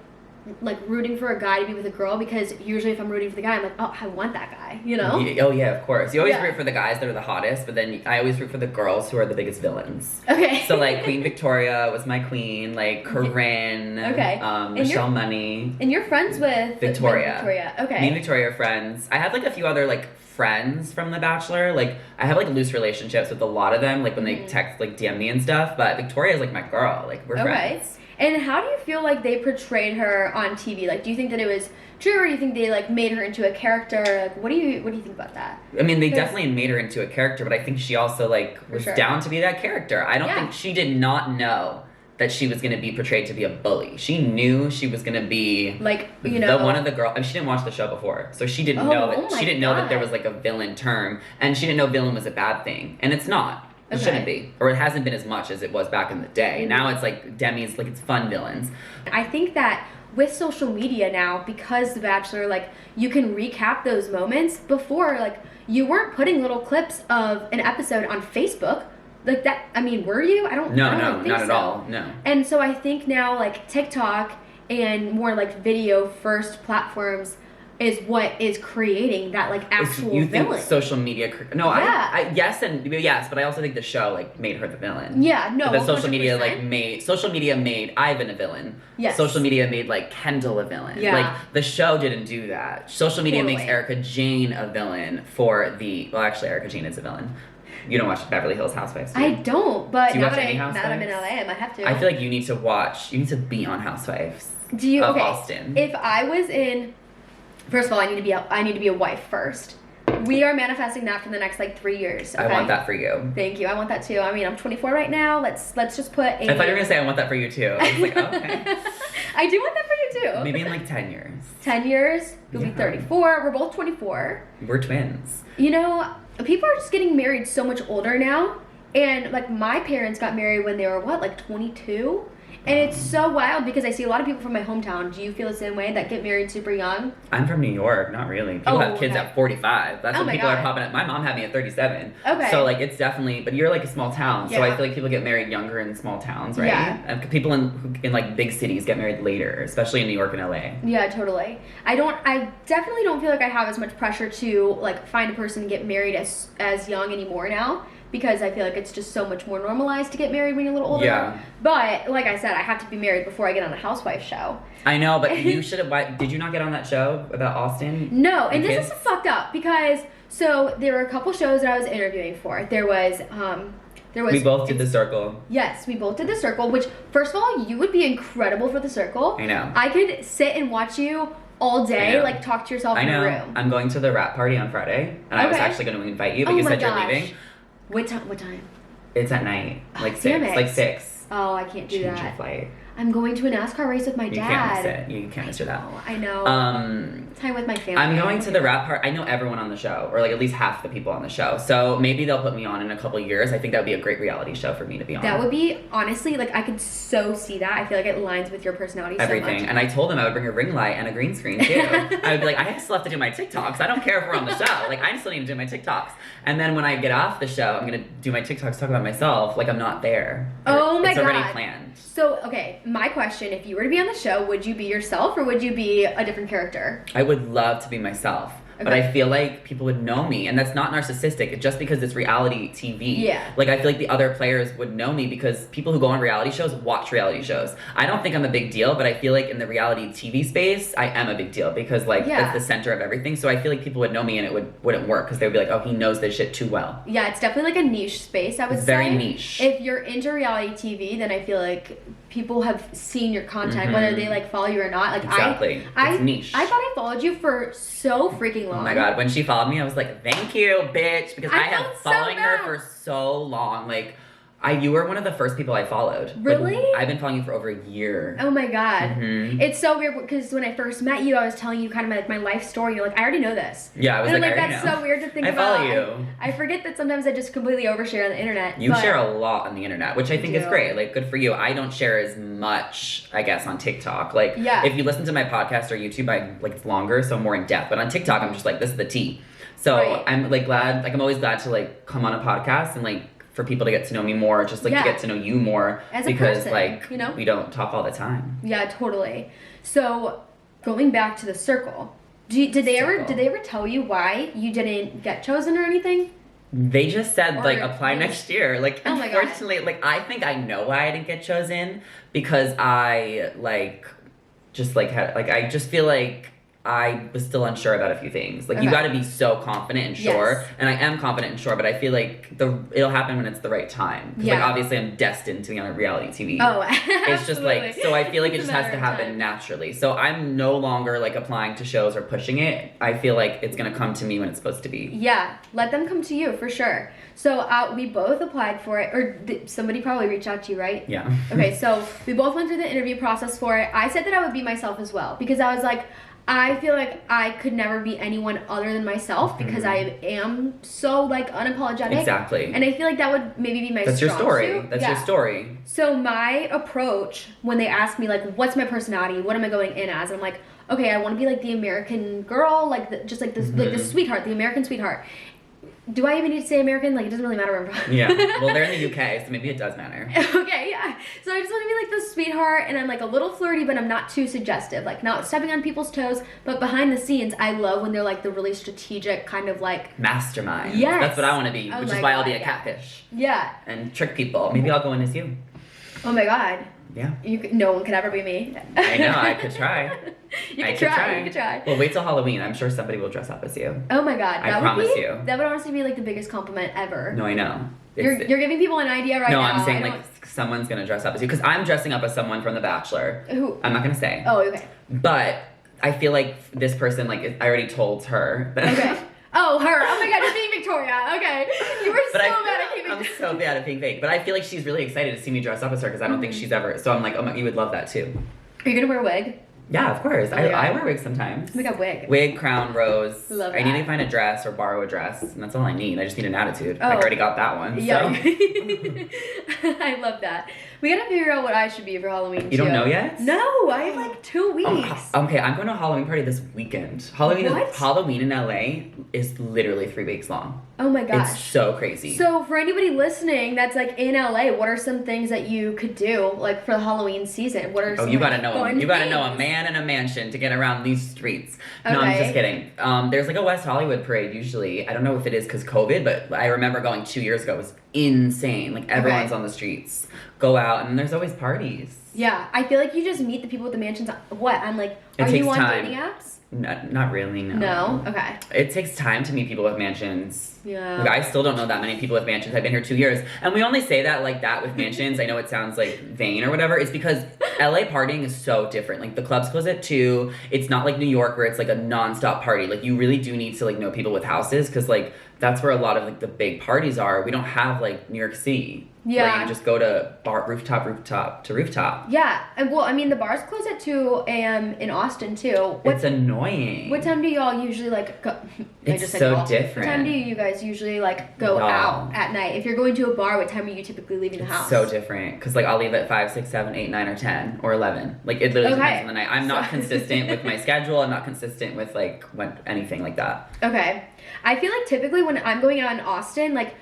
like rooting for a guy to be with a girl, because usually if I'm rooting for the guy, I'm like, oh, I want that guy, you know? Oh yeah, of course. You always Yeah. root for the guys that are the hottest, but then I always root for the girls who are the biggest villains. Okay. So like Queen Victoria was my queen, like Corinne, Okay. And you're- Michelle Money. And you're friends with Victoria. Victoria. Okay. Me and Victoria are friends. I have like a few other like friends from The Bachelor. Like I have like loose relationships with a lot of them, like when they text, like DM me and stuff. But Victoria's like my girl. Like we're Okay. friends. And how do you feel like they portrayed her on TV? Like, do you think that it was true, or do you think they like made her into a character? Like, what do you think about that? I mean, they Because- definitely made her into a character, but I think she also like was sure. down to be that character. I don't Yeah. think she did not know that she was going to be portrayed to be a bully. She knew she was going to be Like, you know, the one of the girl. I mean, she didn't watch the show before, so she didn't Oh, know that oh my she didn't know that there God. was like a villain term, and she didn't know villain was a bad thing, and it's not. It Okay. shouldn't be, or it hasn't been as much as it was back in the day. Mhm. Now it's like Demi's like it's fun villains. I think that with social media now, because The Bachelor, like, you can recap those moments. Before, like, you weren't putting little clips of an episode on Facebook. Like that, I mean, were you? I don't No, really no, think not at so. all. No. And so I think now, like, TikTok and more like video first platforms is what is creating that like actual you villain. think social media? No, Yeah. I yes, but I also think the show like made her the villain. Yeah, no. The social media 100%. made Ivan a villain. Yes. Social media made like Kendall a villain. Yeah. Like the show didn't do that. Social media makes Totally. Erica Jane a villain for the actually Erica Jane is a villain. You don't watch Beverly Hills Housewives, do you? I don't, but Do you now watch that any I'm in Housewives? LA, I might have to. I feel like you need to be on Housewives. Do you? Of Okay. Austin. If I was in, first of all, I need to be a wife first. We are manifesting that for the next like 3 years. Okay? I want that for you. Thank you. I want that too. I mean, I'm 24 right now. Let's just put. I thought you were gonna say I want that for you too. I was like, oh, okay. I do want that for you too. Maybe in like 10 years. 10 years. You'll be Yeah. 34. We're both 24. We're twins. You know, people are just getting married so much older now. And like my parents got married when they were what, like 22? And it's so wild because I see a lot of people from my hometown. Do you feel the same way, that get married super young? I'm from New York, not really. People have kids okay. at 45. That's Oh when my people are God. popping up. My mom had me at 37. Okay. So like it's definitely, but you're like a small town, so Yeah. I feel like people get married younger in small towns, right? Yeah. And people in like big cities get married later, especially in New York and LA. Yeah, totally. I definitely don't feel like I have as much pressure to like find a person and get married as young anymore now, because I feel like it's just so much more normalized to get married when you're a little older. Yeah. But like I said, I have to be married before I get on a housewife show. I know, but you should have. Did you not get on that show about Austin? No, and this kids? is fucked up because so there were a couple shows that I was interviewing for. There was We both did The Circle. Yes, we both did The Circle, which first of all, you would be incredible for The Circle. I know. I could sit and watch you all I day, know. like talk to yourself I in know. a room. I'm going to the rap party on Friday, and I was Okay. actually going to invite you, but Oh you my said gosh. you're leaving. What time? It's at night, like damn 6, it. like 6. Oh, I can't do Change your that. flight. I'm going to a NASCAR race with my You dad. can't miss it. You can't miss that. Oh, I know. Time with my family. I'm going to the rap part. I know everyone on the show, or like at least half the people on the show. So maybe they'll put me on in a couple years. I think that would be a great reality show for me to be on. That would be, honestly, like, I could so see that. I feel like it aligns with your personality Everything. so much. And I told them I would bring a ring light and a green screen too. I would be like, I still have to do my TikToks. I don't care if we're on the show. Like, I still need to do my TikToks. And then when I get off the show, I'm going to do my TikToks, talk about myself. Like, I'm not there. Oh my It's already God. planned. So, okay, my question, if you were to be on the show, would you be yourself or would you be a different character? I would love to be myself. But Okay. I feel like people would know me, and that's not narcissistic. Just because it's reality TV. Yeah. Like I feel like the other players would know me because people who go on reality shows watch reality shows. I don't think I'm a big deal, but I feel like in the reality TV space, I am a big deal because like Yeah. that's the center of everything. So I feel like people would know me, and it wouldn't work because they would be like, oh, he knows this shit too well. Yeah, it's definitely like a niche space, I would It's say. very niche. If you're into reality TV, then I feel like people have seen your content, Mhm. whether they like follow you or not. Like Exactly. I It's niche. I thought I followed you for so freaking long. Oh my God, when she followed me, I was like, thank you, bitch. Because I have felt so following her bad. for so long. Like, you were one of the first people I followed. Like, Really? I've been following you for over a year. Oh my God. Mhm. It's so weird because when I first met you, I was telling you kind of my life story. You're like, I already know this. Yeah, I was And I'm like, like, I already that's know. so weird to think I about. follow you. I forget that sometimes I just completely overshare on the internet. You but share a lot on the internet, which I think is do. great. Like, good for you. I don't share as much, I guess, on TikTok. Like, Yeah. if you listen to my podcast or YouTube, it's longer, so more in depth. But on TikTok, I'm just like, this is the tea. So Right. I'm like glad, like I'm always glad to like come on a podcast and like for people to get to know me more, just like Yeah. to get to know you more As a because person, like you know? we don't talk all the time. Yeah, totally. So going back to the circle, did they Circle. ever tell you why you didn't get chosen or anything? They just said Or like apply maybe- next year. Like Oh my God. unfortunately, like I think I know why I didn't get chosen because I like just like had like I just feel like I was still unsure about a few things. Like you Okay. got to be so confident and sure, Yes. and I am confident and sure. But I feel like it'll happen when it's the right time. 'Cause, like Yeah. obviously I'm destined to be on a reality TV. Oh, It's just like absolutely. so I feel like it It's just a has matter to of happen time. naturally. So I'm no longer like applying to shows or pushing it. I feel like it's gonna come to me when it's supposed to be. Yeah, let them come to you for sure. So we both applied for it, or somebody probably reached out to you, right? Yeah. Okay, so we both went through the interview process for it. I said that I would be myself as well because I was like, I feel like I could never be anyone other than myself because I am so like unapologetic. Exactly. And I feel like that would maybe be my That's your strong story. suit. That's Yeah. your story. So my approach when they ask me like, what's my personality? What am I going in as? I'm like, okay, I want to be like the American girl, like just like this, like the sweetheart, the American sweetheart. Do I even need to say American? Like, it doesn't really matter where I'm from. Yeah. Well, they're in the UK, so maybe it does matter. Okay, yeah. So I just want to be like the sweetheart, and I'm like a little flirty, but I'm not too suggestive, like not stepping on people's toes. But behind the scenes, I love when they're like the really strategic kind of like mastermind. Yes. That's what I want to be, Oh which my is why I'll God, be a yeah. catfish. Yeah. And trick people. Maybe I'll go in as you. Oh my God. Yeah. No one could ever be me. I know, I could try. You I could try. You could try. Well, wait till Halloween. I'm sure somebody will dress up as you. Oh my God. I promise you. That would honestly be like the biggest compliment ever. No, I know. You're giving people an idea right no, now. I'm saying like someone's gonna dress up as you because I'm dressing up as someone from The Bachelor. Who? I'm not gonna say. Oh, okay. But I feel like this person, like, I already told her. Okay. Oh, her. Oh my God, you're being Victoria. Okay. You were so bad at keeping. I'm so bad at being fake. But I feel like she's really excited to see me dress up as her because I don't think she's ever. So I'm like, oh, you would love that too. Are you gonna wear a wig? Yeah, of course. Oh my God. I wear wigs sometimes. Oh my God, wig. Wig, crown, rose. Love I need that. to find a dress or borrow a dress, and that's all I need. I just need an attitude. Oh. I already got that one. Yeah. So. I love that. We gotta figure out what I should be for Halloween. You don't too. know yet? No, I have like 2 weeks. Okay, I'm going to a Halloween party this weekend. Halloween in LA is literally 3 weeks long. Oh my gosh. It's so crazy. So for anybody listening that's like in LA, what are some things that you could do like for the Halloween season? What are some you gotta like, know fun you gotta know a things? man in a mansion to get around these streets. No, I'm Okay. just kidding. There's like a West Hollywood parade usually. I don't know if it is because COVID, but I remember going 2 years ago. It was insane. Like everyone's on the streets, go out, and there's always parties. Yeah, I feel like you just meet the people with the mansions. What? I'm like, It are takes you on time. dating apps? Not really, no. No? Okay. It takes time to meet people with mansions. Yeah. Like, I still don't know that many people with mansions. I've been here 2 years. And we only say that like that with mansions. I know it sounds like vain or whatever. It's because LA partying is so different. Like the clubs close at 2. It's not like New York where it's like a nonstop party. Like you really do need to like know people with houses because like that's where a lot of like the big parties are. We don't have like New York City. Yeah. Where you can just go to rooftop to rooftop. Yeah, and well, I mean, the bars close at 2 a.m. in Austin too. It's annoying. What time do y'all usually like go? It's so y'all. different. What time do you guys usually like go Y'all. out at night? If you're going to a bar, what time are you typically leaving the house? So different because like I'll leave at 5, 6, 7, 8, 9, or 10 or 11. Like it literally depends on the night. I'm not consistent with my schedule. I'm not consistent with like anything like that. Okay, I feel like typically when I'm going out in Austin, like,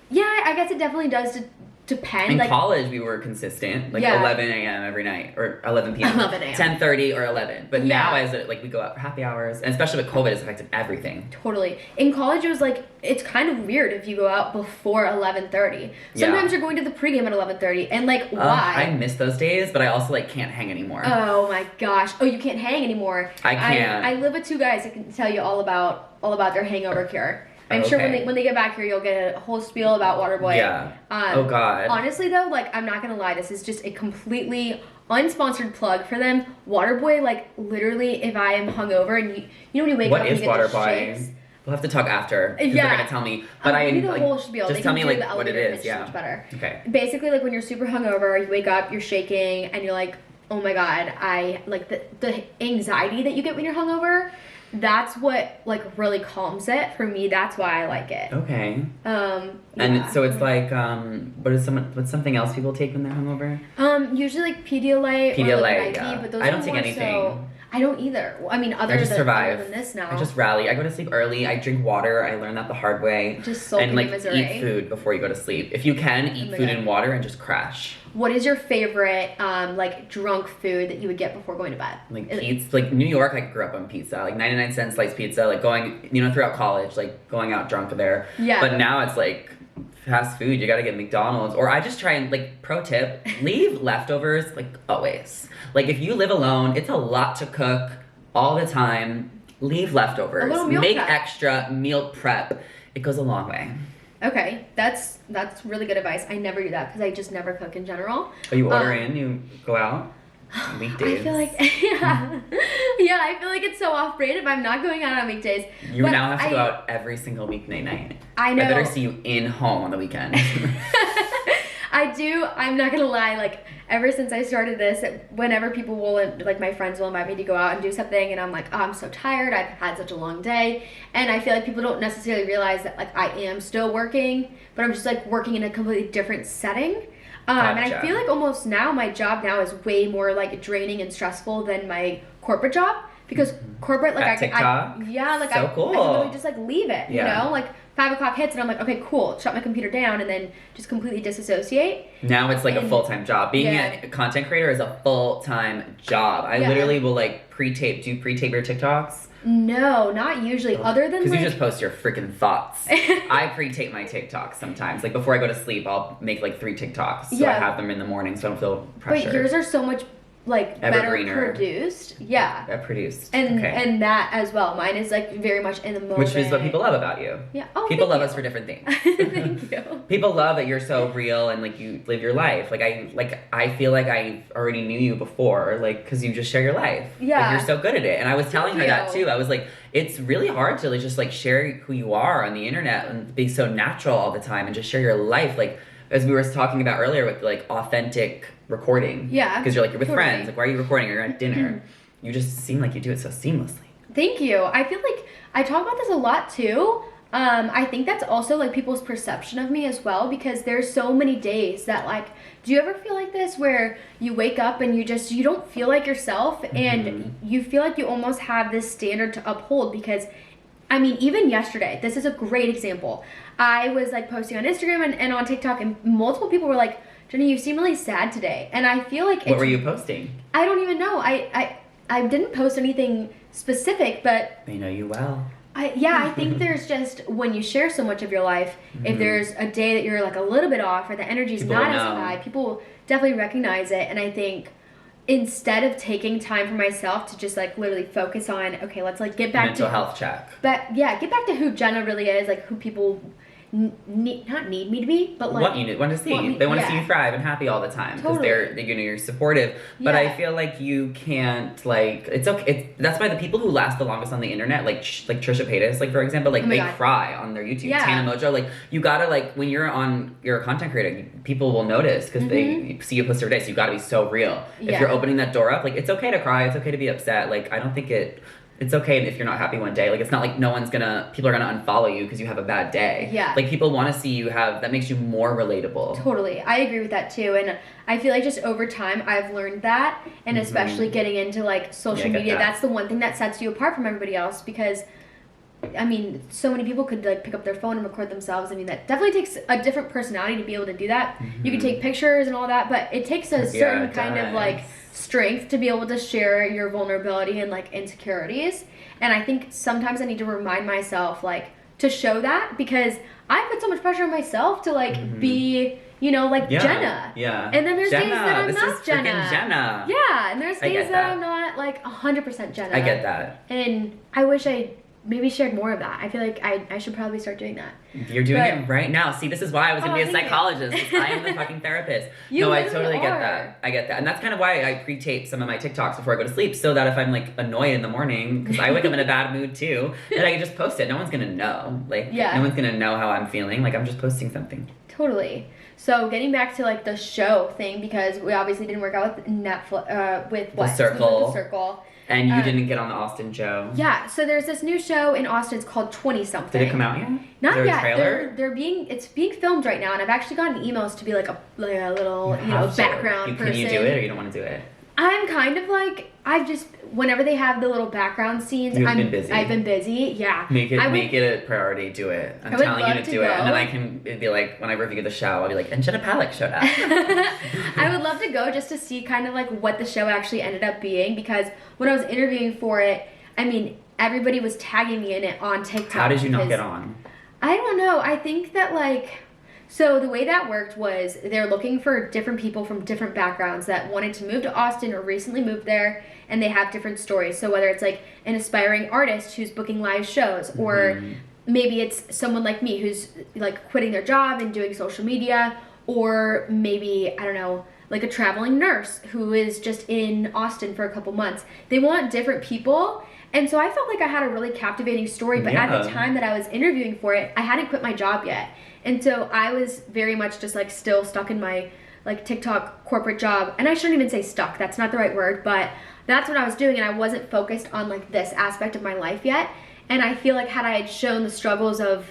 yeah, I guess it definitely does depend. In like college, we were consistent, like 11 a.m. every night or 11 p.m. 11 a.m. 10:30 or 11. But Yeah. now, as it, like we go out for happy hours, and especially with COVID, it's affected everything. Totally. In college, it was like, it's kind of weird if you go out before 11:30. Sometimes you're going to the pregame at 11:30, and like, why? I miss those days, but I also like can't hang anymore. Oh my gosh. Oh, you can't hang anymore. I can't. I live with 2 guys that can tell you all about their hangover cure. I'm sure when they get back here, you'll get a whole spiel about Waterboy. Yeah. Oh God. Honestly though, like, I'm not gonna lie, this is just a completely unsponsored plug for them. Waterboy, like, literally, if I am hungover and you know when you wake What up is and you get the Waterboy? shakes? We'll have to talk after because Yeah. they're gonna tell me. But I give you the like, whole spiel. just They tell can me do like the what it elevator is. pitch Yeah. so much better. Okay. Basically, like when you're super hungover, you wake up, you're shaking, and you're like, oh my God, I like the anxiety that you get when you're hungover. That's what like really calms it for me. That's why I like it. Okay. And And so it's like, what's something else people take when they're hungover? usually like Pedialyte, or Pedialyte, like an IV, yeah. but those I don't are take more anything. So, I don't either. I mean, I just survive. other than this now. I just rally. I go to sleep early. I drink water. I learned that the hard way. Just sulking and like in misery. eat food before you go to sleep. If you can, eat my food God. and water and just crash. What is your favorite like drunk food that you would get before going to bed? Like pizza, like New York, I grew up on pizza, like 99-cent slice pizza, like going, throughout college, like going out drunk there. Yeah. But now it's like fast food, you gotta get McDonald's. Or I just try and, like, pro tip, leave leftovers, like, always. Like, if you live alone, it's a lot to cook all the time. Leave leftovers. A little meal Make prep. extra meal prep. It goes a long way. Okay, that's really good advice. I never do that because I just never cook in general. Oh, you order in, you go out? Weekdays. I feel like yeah, I feel like it's so off-brand if I'm not going out on weekdays. You But now have to go out every single weekday night. I know. I better see you in home on the weekend. I do. I'm not gonna lie. Like, ever since I started this, whenever people will, like, my friends will invite me to go out and do something, and I'm like, oh, I'm so tired. I've had such a long day, and I feel like people don't necessarily realize that, like, I am still working, but I'm just, like, working in a completely different setting. And I Gotcha. feel like almost now my job now is way more, like, draining and stressful than my corporate job, because corporate, like, At TikTok? yeah, like, So I cool. can literally just, like, leave it, you Yeah. know? Like, 5 o'clock hits and I'm like, okay, cool, shut my computer down and then just completely disassociate. Now it's like a And- full-time job. Being yeah. a content creator is a full-time job. I Yeah. literally will like do you pre-tape your TikToks? No, not usually, other than, Because like... you just post your freaking thoughts. I pre-tape my TikToks sometimes. Like before I go to sleep, I'll make like 3 TikToks. So I Yeah. have them in the morning so I don't feel pressure. But yours are so much, like, better Evergreener. produced. Yeah. Produced. And okay. and that as well. Mine is, like, very much in the moment. Which is what people love about you. Yeah. Oh, People thank love you. us for different things. Thank you. People love that you're so real and like you live your life. Like I feel like I already knew you before, like because you just share your life. Yeah. Like, you're so good at it. And I was telling her Thank that you. too. I was like, it's really hard to like, just like share who you are on the internet and be so natural all the time and just share your life. Like as we were talking about earlier with like authentic recording. Yeah, Because you're like you're with totally. friends. Like why are you recording? You're at dinner. You just seem like you do it so seamlessly. Thank you. I feel like I talk about this a lot too. I think that's also like people's perception of me as well, because there's so many days that, like, do you ever feel like this where you wake up and you don't feel like yourself and you feel like you almost have this standard to uphold? Because I mean, even yesterday, this is a great example. I was like posting on Instagram and on TikTok, and multiple people were like, Jenny, you seem really sad today. And I feel like What were you posting? I don't even know. I didn't post anything specific, but They know you well. I think there's just, when you share so much of your life, if there's a day that you're like a little bit off or the energy's People not will as know. high, people recognize recognize it. And I think instead of taking time for myself to just like literally focus on, okay, let's like get back Mental to health check. get back to who Jenna really is, like who people not need me to be, but like Want to see. want me- They want to see yeah. you thrive and happy all the time because Totally. you're supportive. But I Yeah. feel like you can't like it's okay. That's why the people who last the longest on the internet, like Trisha Paytas, like for example, like Oh my they God. cry on their YouTube. Yeah. Tana Mojo, like you gotta like when you're a content creator, people will notice because they see you post every day. So you gotta be so real. If Yeah. you're opening that door up, like it's okay to cry. It's okay to be upset. Like I don't think it's okay if you're not happy one day. Like it's not like people are gonna unfollow you because you have a bad day. Yeah. Like people want to see you that makes you more relatable. Totally. I agree with that too. And I feel like just over time I've learned that, and especially getting into like social Yeah, I get media, that. that's the one thing that sets you apart from everybody else, because I mean, so many people could like pick up their phone and record themselves. I mean, that definitely takes a different personality to be able to do that. You can take pictures and all that, but it takes a certain it kind of does. like strength to be able to share your vulnerability and like insecurities. And I think sometimes I need to remind myself like to show that, because I put so much pressure on myself to like be, you know, like Yeah. Jenna. Yeah. And then there's days Jenna, that I'm this not is Jenna. freaking Jenna. Yeah, and there's I get days that that. I'm not like 100% Jenna. I get that. And I wish I maybe shared more of that. I feel like I should probably start doing that. You're doing But- it right now. See, this is why I was gonna Oh, be a thank you. psychologist. I am the fucking therapist. You no, I literally totally get are. that. I get that. And that's kind of why I pre-tape some of my TikToks before I go to sleep, so that if I'm like annoyed in the morning, because I wake up in a bad mood too, then I can just post it. No one's gonna know. Like, Yeah. no one's gonna know how I'm feeling. Like, I'm just posting something. Totally. So getting back to like the show thing, because we obviously didn't work out with Netflix, with what? Circle. With the Circle. And you didn't get on the Austin show. Yeah, so there's this new show in Austin. It's called 20 something. Did it come out yet? Not Is there yet. a trailer? It's being filmed right now, and I've actually gotten emails to be like a little Have to. background person. Can you do it or you don't want to do it? I'm kind of like, whenever they have the little background scenes, You've been busy. I've been busy. Yeah. Make I would- it a priority. Do it. I'm I would telling you love to to do it, and then go. I can be like, when I review the show, I'll be like, and Jenna Palek showed up. I would love to go just to see kind of like what the show actually ended up being, because when I was interviewing for it, I mean, everybody was tagging me in it on TikTok. How did you not because- get on? I don't know. I think that like, so the way that worked was they're looking for different people from different backgrounds that wanted to move to Austin or recently moved there, and they have different stories. So whether it's like an aspiring artist who's booking live shows, or maybe it's someone like me who's like quitting their job and doing social media, or maybe, I don't know, like a traveling nurse who is just in Austin for a couple months. They want different people. And so I felt like I had a really captivating story, but at the Yeah. time that I was interviewing for it, I hadn't quit my job yet. And so I was very much just like still stuck in my like TikTok corporate job. And I shouldn't even say stuck, that's not the right word, but that's what I was doing, and I wasn't focused on like this aspect of my life yet. And I feel like had I had shown the struggles of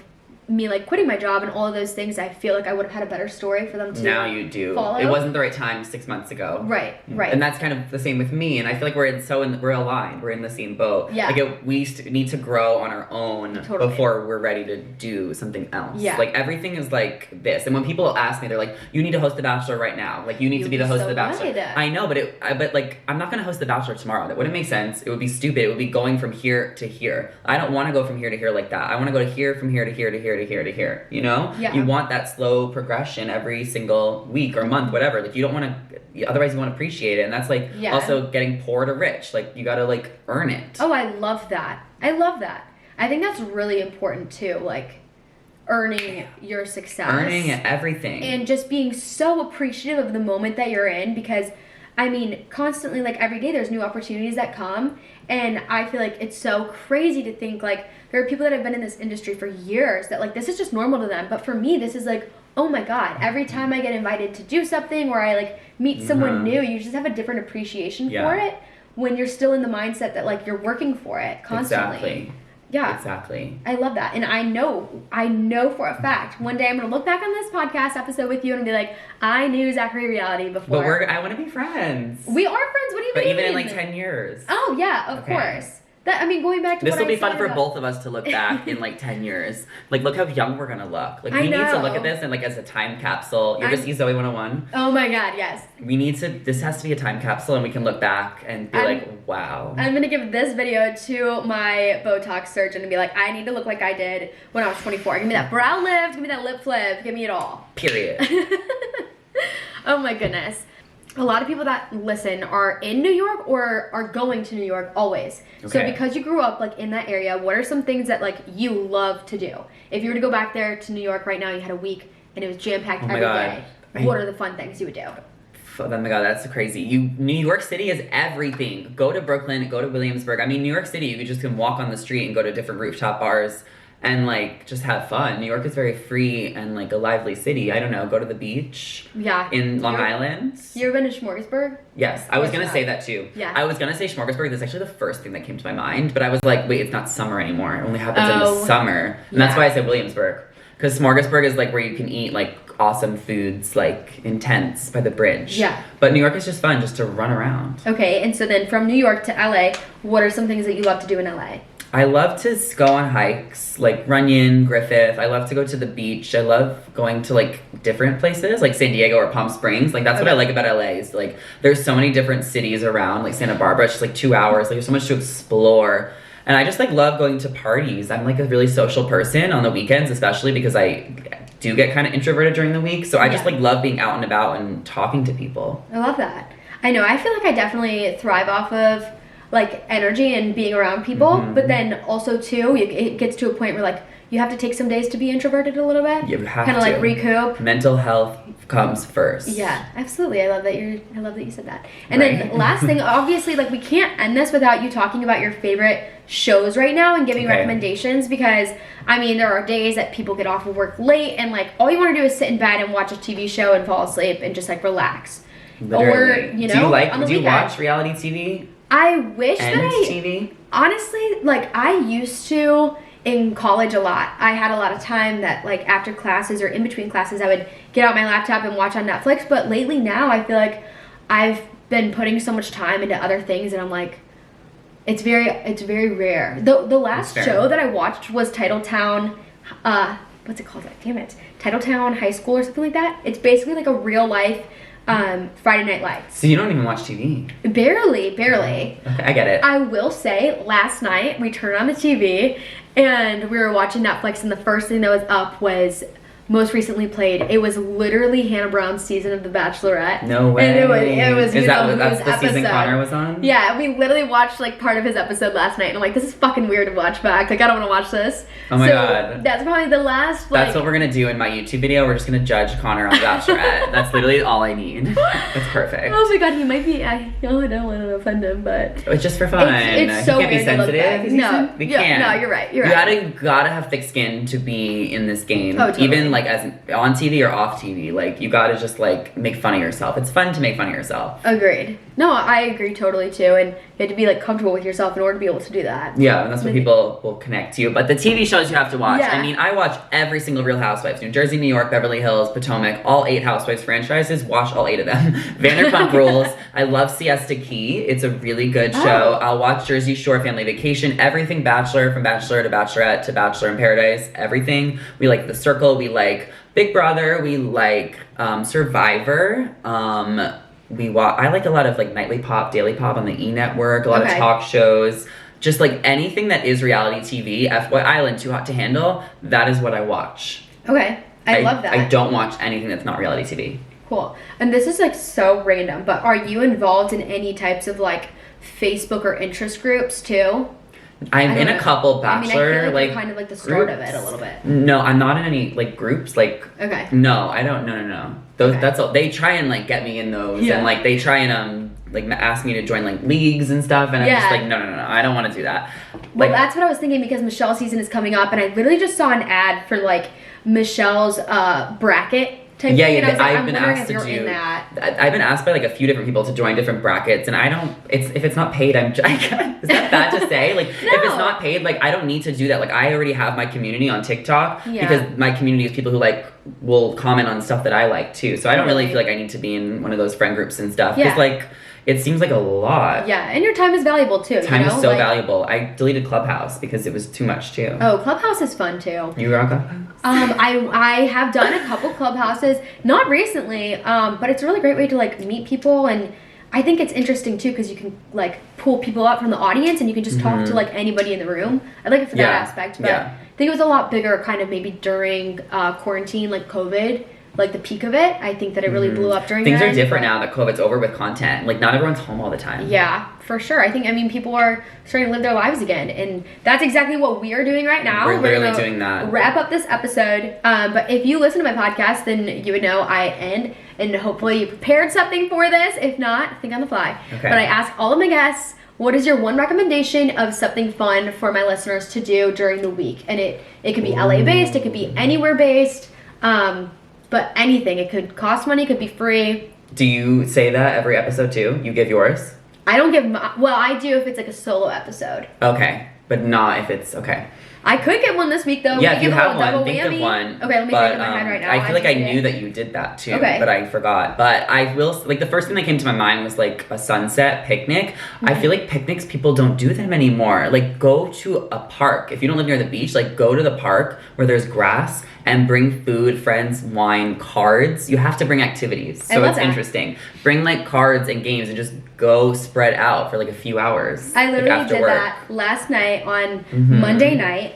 me like quitting my job and all of those things, I feel like I would have had a better story for them to now you do. follow. It wasn't the right time 6 months ago. Right. And that's kind of the same with me. And I feel like we're aligned. We're in the same boat. Yeah. Like we need to grow on our own before we're ready to do something else. Yeah. Like everything is like this. And when people ask me, they're like, "You need to host The Bachelor right now. Like you need to be the host of The Bachelor." Right. I know, but like I'm not gonna host The Bachelor tomorrow. That wouldn't make sense. It would be stupid. It would be going from here to here. I don't want to go from here to here like that. I want to go to here, from here to here to here to here to here. You know? Yeah. You want that slow progression every single week or month, whatever. Like you don't want to. Otherwise, you won't appreciate it, and that's like also getting poor to rich. Like you gotta like earn it. Oh, I love that. I think that's really important too. Like earning your success, earning everything, and just being so appreciative of the moment that you're in, because I mean, constantly, like every day there's new opportunities that come, and I feel like it's so crazy to think like there are people that have been in this industry for years that like this is just normal to them, but for me this is like, oh my god, every time I get invited to do something or I like meet someone new, you just have a different appreciation for it when you're still in the mindset that like you're working for it constantly. Exactly. Yeah. Exactly. I love that. And I know for a fact, one day I'm going to look back on this podcast episode with you and be like, I knew Zachary Reality before. But I want to be friends. We are friends. What do you mean? But even in like 10 years. Oh, yeah, of course. That, I mean, going back to this will be what I fun for said both of us to look back in like 10 years. Like, look how young we're gonna look. Like, we need to look at this and like as a time capsule. You ever see Zoe 101? Oh my god, yes. This has to be a time capsule, and we can look back and be like, wow. I'm gonna give this video to my Botox surgeon and be like, I need to look like I did when I was 24. Give me that brow lift, give me that lip flip, give me it all. Period. Oh my goodness. A lot of people that listen are in New York or are going to New York always. Okay. So because you grew up like in that area, what are some things that like you love to do? If you were to go back there to New York right now, you had a week and it was jam-packed every day, what are the fun things you would do? Oh my god, that's crazy. New York City is everything. Go to Brooklyn, go to Williamsburg. I mean, New York City, you just can walk on the street and go to different rooftop bars and like just have fun. New York is very free and like a lively city. I don't know, go to the beach. Yeah. In Long Island. You ever been to Smorgasburg? Yes, I was gonna say that too. Yeah. I was gonna say Smorgasburg. That's actually the first thing that came to my mind, but I was like, wait, it's not summer anymore. It only happens in the summer. And that's why I said Williamsburg. Because Smorgasburg is like where you can eat like awesome foods, like intense by the bridge. Yeah. But New York is just fun just to run around. Okay, and so then from New York to LA, what are some things that you love to do in LA? I love to go on hikes, like Runyon, Griffith. I love to go to the beach. I love going to like different places, like San Diego or Palm Springs. Like that's what I like about LA is like there's so many different cities around. Like Santa Barbara, it's just like 2 hours. Like there's so much to explore. And I just like love going to parties. I'm like a really social person on the weekends, especially because I do get kind of introverted during the week. So I just like love being out and about and talking to people. I love that. I know. I feel like I definitely thrive off of like energy and being around people, but then also too, it gets to a point where like you have to take some days to be introverted a little bit. You have kind of like recoup. Mental health comes first. Yeah, absolutely. I love that you said that. And then last thing, obviously, like we can't end this without you talking about your favorite shows right now and giving recommendations, because I mean there are days that people get off of work late and like all you want to do is sit in bed and watch a TV show and fall asleep and just like relax. Literally. Or you know, do you watch reality TV? I wish and that I TV? Honestly, like I used to in college a lot. I had a lot of time that like after classes or in between classes I would get out my laptop and watch on Netflix, but lately now I feel like I've been putting so much time into other things and I'm like it's very rare. The last show that I watched was Titletown what's it called? Damn it. Titletown High School or something like that. It's basically like a real life Friday Night Lights. So you don't even watch TV? Barely. Okay, I get it. I will say, last night we turned on the TV and we were watching Netflix and the first thing that was up was most recently played. It was literally Hannah Brown's season of The Bachelorette. No way. And it was that's the season Connor was on? Yeah, we literally watched like part of his episode last night and I'm like, this is fucking weird to watch back. Like I don't want to watch this. Oh my god. That's probably the last like... That's what we're gonna do in my YouTube video. We're just gonna judge Connor on The Bachelorette. That's literally all I need. That's perfect. Oh my god, he might be I don't want to offend him, but it's just for fun. It's so he can't be sensitive. No, we can't. No, you're right. You gotta have thick skin to be in this game. Oh, totally. Even like like as on TV or off TV. Like you gotta just like make fun of yourself. It's fun to make fun of yourself. Agreed. No, I agree totally too. And you have to be like comfortable with yourself in order to be able to do that. Yeah, and that's what people will connect to. But the TV shows you have to watch. Yeah. I mean, I watch every single Real Housewives. New Jersey, New York, Beverly Hills, Potomac, all 8 Housewives franchises. Watch all 8 of them. Vanderpump Rules. I love Siesta Key. It's a really good show. I'll watch Jersey Shore, Family Vacation, everything Bachelor, from Bachelor to Bachelorette to Bachelor in Paradise, everything. We like The Circle. We like Big Brother. We like Survivor. I like a lot of like nightly pop, daily pop on the E! Network, a lot of talk shows, just like anything that is reality TV. FY Island, Too Hot to Handle, that is what I watch. Okay, I love that. I don't watch anything that's not reality TV. Cool. And this is like so random, but are you involved in any types of like Facebook or interest groups too? I'm in a couple Bachelor, I feel like like you're kind of like the start of it a little bit. No, I'm not in any like groups. Like, okay. No, I don't. No. Those that's all. They try and like get me in those, and like they try and like ask me to join like leagues and stuff, and I'm just like, no, I don't want to do that. Well, that's what I was thinking because Michelle's season is coming up, and I literally just saw an ad for like Michelle's bracket. Yeah, and I was like, I've been asked to do that. I've been asked by like a few different people to join different brackets, and I don't. If it's not paid, is that bad to say? Like, no. If it's not paid, like I don't need to do that. Like I already have my community on TikTok because my community is people who like will comment on stuff that I like too. So I don't really feel like I need to be in one of those friend groups and stuff. Because like it seems like a lot. Yeah, and your time is valuable too. Time is so valuable. I deleted Clubhouse because it was too much too. Oh, Clubhouse is fun too. You were on Clubhouse? I have done a couple Clubhouses, not recently, but it's a really great way to like meet people, and I think it's interesting too because you can like pull people out from the audience and you can just talk to like anybody in the room. I like it for that aspect, but I think it was a lot bigger kind of maybe during quarantine, like COVID. Like the peak of it, I think that it really blew up during Things are different now that COVID's over with content. Like not everyone's home all the time. Yeah, for sure. I mean, people are starting to live their lives again, and that's exactly what we are doing right now. We're literally doing that. Wrap up this episode. But if you listen to my podcast, then you would know I end, and hopefully you prepared something for this. If not, think on the fly. Okay. But I ask all of my guests, what is your one recommendation of something fun for my listeners to do during the week? And it could be LA based, it could be anywhere based. But anything. It could cost money, it could be free. Do you say that every episode too? You give yours? I don't give well, I do if it's like a solo episode. Okay, but not if it's, okay. I could get one this week though. Yeah, if you have one, think of one. Okay, let me think in my head right now. I feel like I knew that you did that too, but I forgot. But I will, like the first thing that came to my mind was like a sunset picnic. I feel like picnics, people don't do them anymore. Like go to a park. If you don't live near the beach, like go to the park where there's grass and bring food, friends, wine, cards. You have to bring activities. So it's interesting. Bring like cards and games and just go spread out for like a few hours. I literally did that last night on Monday night.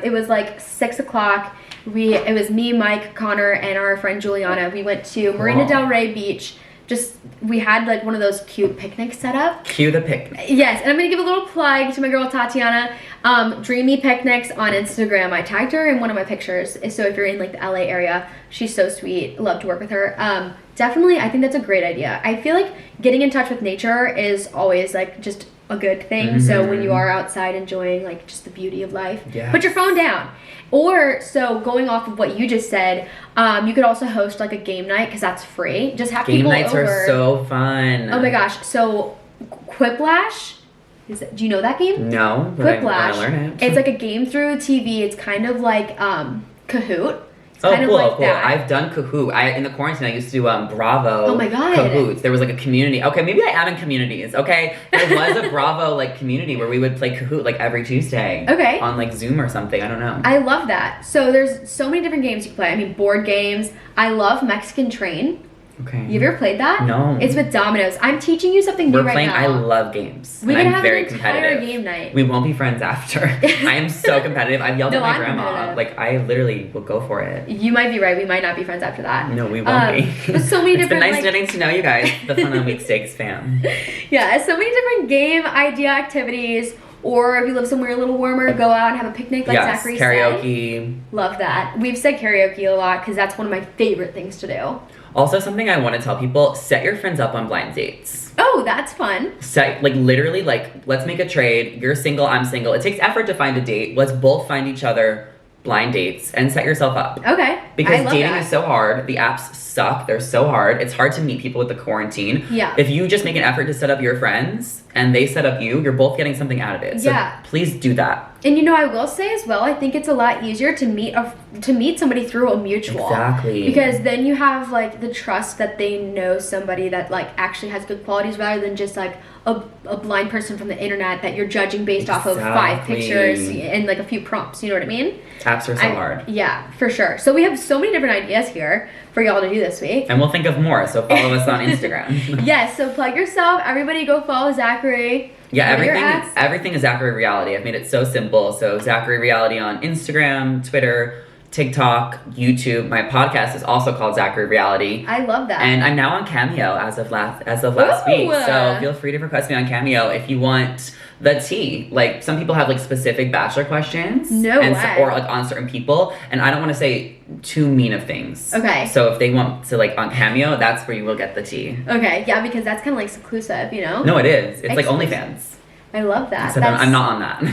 It was like 6 o'clock. It was me, Mike, Connor, and our friend Juliana. We went to Marina Del Rey Beach. We had like one of those cute picnics set up. Cue the picnic. Yes, and I'm gonna give a little plug to my girl Tatiana. Dreamy Picnics on Instagram. I tagged her in one of my pictures. So if you're in like the LA area, she's so sweet. Love to work with her. Definitely, I think that's a great idea. I feel like getting in touch with nature is always like just a good thing. So when you are outside enjoying like just the beauty of life, put your phone down. Or so going off of what you just said, you could also host like a game night because that's free. Just have people over. Game nights are so fun. Oh my gosh! So Quiplash. Do you know that game? No. Quiplash. I learn it. It's like a game through TV. It's kind of like Kahoot. Cool. I've done Kahoot. In the quarantine, I used to do Bravo. Oh my god. Kahoots. There was like a community. Okay, maybe I am in communities. Okay, there was a Bravo like community where we would play Kahoot like every Tuesday. Okay. On like Zoom or something. I don't know. I love that. So there's so many different games you can play. I mean, board games. I love Mexican Train. Okay. You ever played that? No. It's with dominoes. I'm teaching you something new right now. I love games. We can I'm have very an entire competitive. game night. We won't be friends after. I am so competitive. I've yelled at my grandma. Competitive. Like I literally will go for it. You might be right. We might not be friends after that. No, we won't be. There's so many different. It's been nice getting to know you guys. The Fun on Weekdays fam. Yeah, so many different game idea activities. Or if you live somewhere a little warmer, go out and have a picnic like Zachary said. Karaoke. Love that. We've said karaoke a lot because that's one of my favorite things to do. Also, something I want to tell people, set your friends up on blind dates. Oh, that's fun. Literally, let's make a trade. You're single, I'm single. It takes effort to find a date. Let's both find each other blind dates and set yourself up. Okay. Because I love dating that. is so hard. The apps suck. They're so hard. It's hard to meet people with the quarantine. Yeah. If you just make an effort to set up your friends and they set up you, you're both getting something out of it. So Yeah. please do that. And you know, I will say as well, I think it's a lot easier to meet somebody through a mutual. Exactly. Because then you have like the trust that they know somebody that like actually has good qualities rather than just like a blind person from the internet that you're judging based off of 5 pictures and like a few prompts. You know what I mean? Apps are so hard. Yeah, for sure. So we have so many different ideas here for y'all to do this week. And we'll think of more, so follow us on Instagram. Yes, so plug yourself. Everybody go follow Zachary. Yeah, What are your ads? everything is Zachary Reality. I've made it so simple. So Zachary Reality on Instagram, Twitter, TikTok, YouTube. My podcast is also called Zachary Reality. I love that. And I'm now on Cameo as of last Ooh. week. So feel free to request me on Cameo if you want the tea. Like some people have like specific Bachelor questions. No way. Or like on certain people. And I don't want to say too mean of things. Okay. So if they want to like on Cameo, that's where you will get the tea. Okay, yeah, because that's kind of like seclusive, you know? No, it is. It's like Exclusive. OnlyFans. I love that. Except I'm not on that.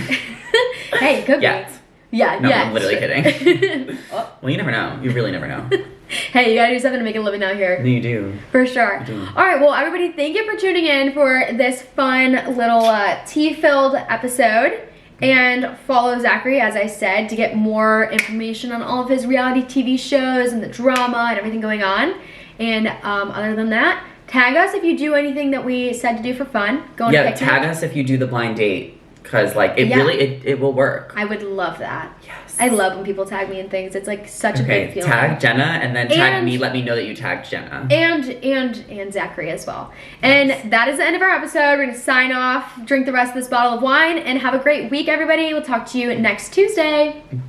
Hey, it could Yet. be. Yeah, No, yes. I'm literally kidding. Oh. Well, you never know. You really never know. Hey, you gotta do something to make a living out here. No, you do. For sure. You do. All right, well, everybody, thank you for tuning in for this fun little tea-filled episode. And follow Zachary, as I said, to get more information on all of his reality TV shows and the drama and everything going on. And other than that, tag us if you do anything that we said to do for fun. Go on a picnic. Tag us if you do the blind date. Because, like, it will work. I would love that. Yes. I love when people tag me in things. It's like such a good feeling. Tag Jenna and then tag And- me. Let me know that you tagged Jenna. And Zachary as well. And that is the end of our episode. We're gonna sign off, drink the rest of this bottle of wine, and have a great week, everybody. We'll talk to you next Tuesday.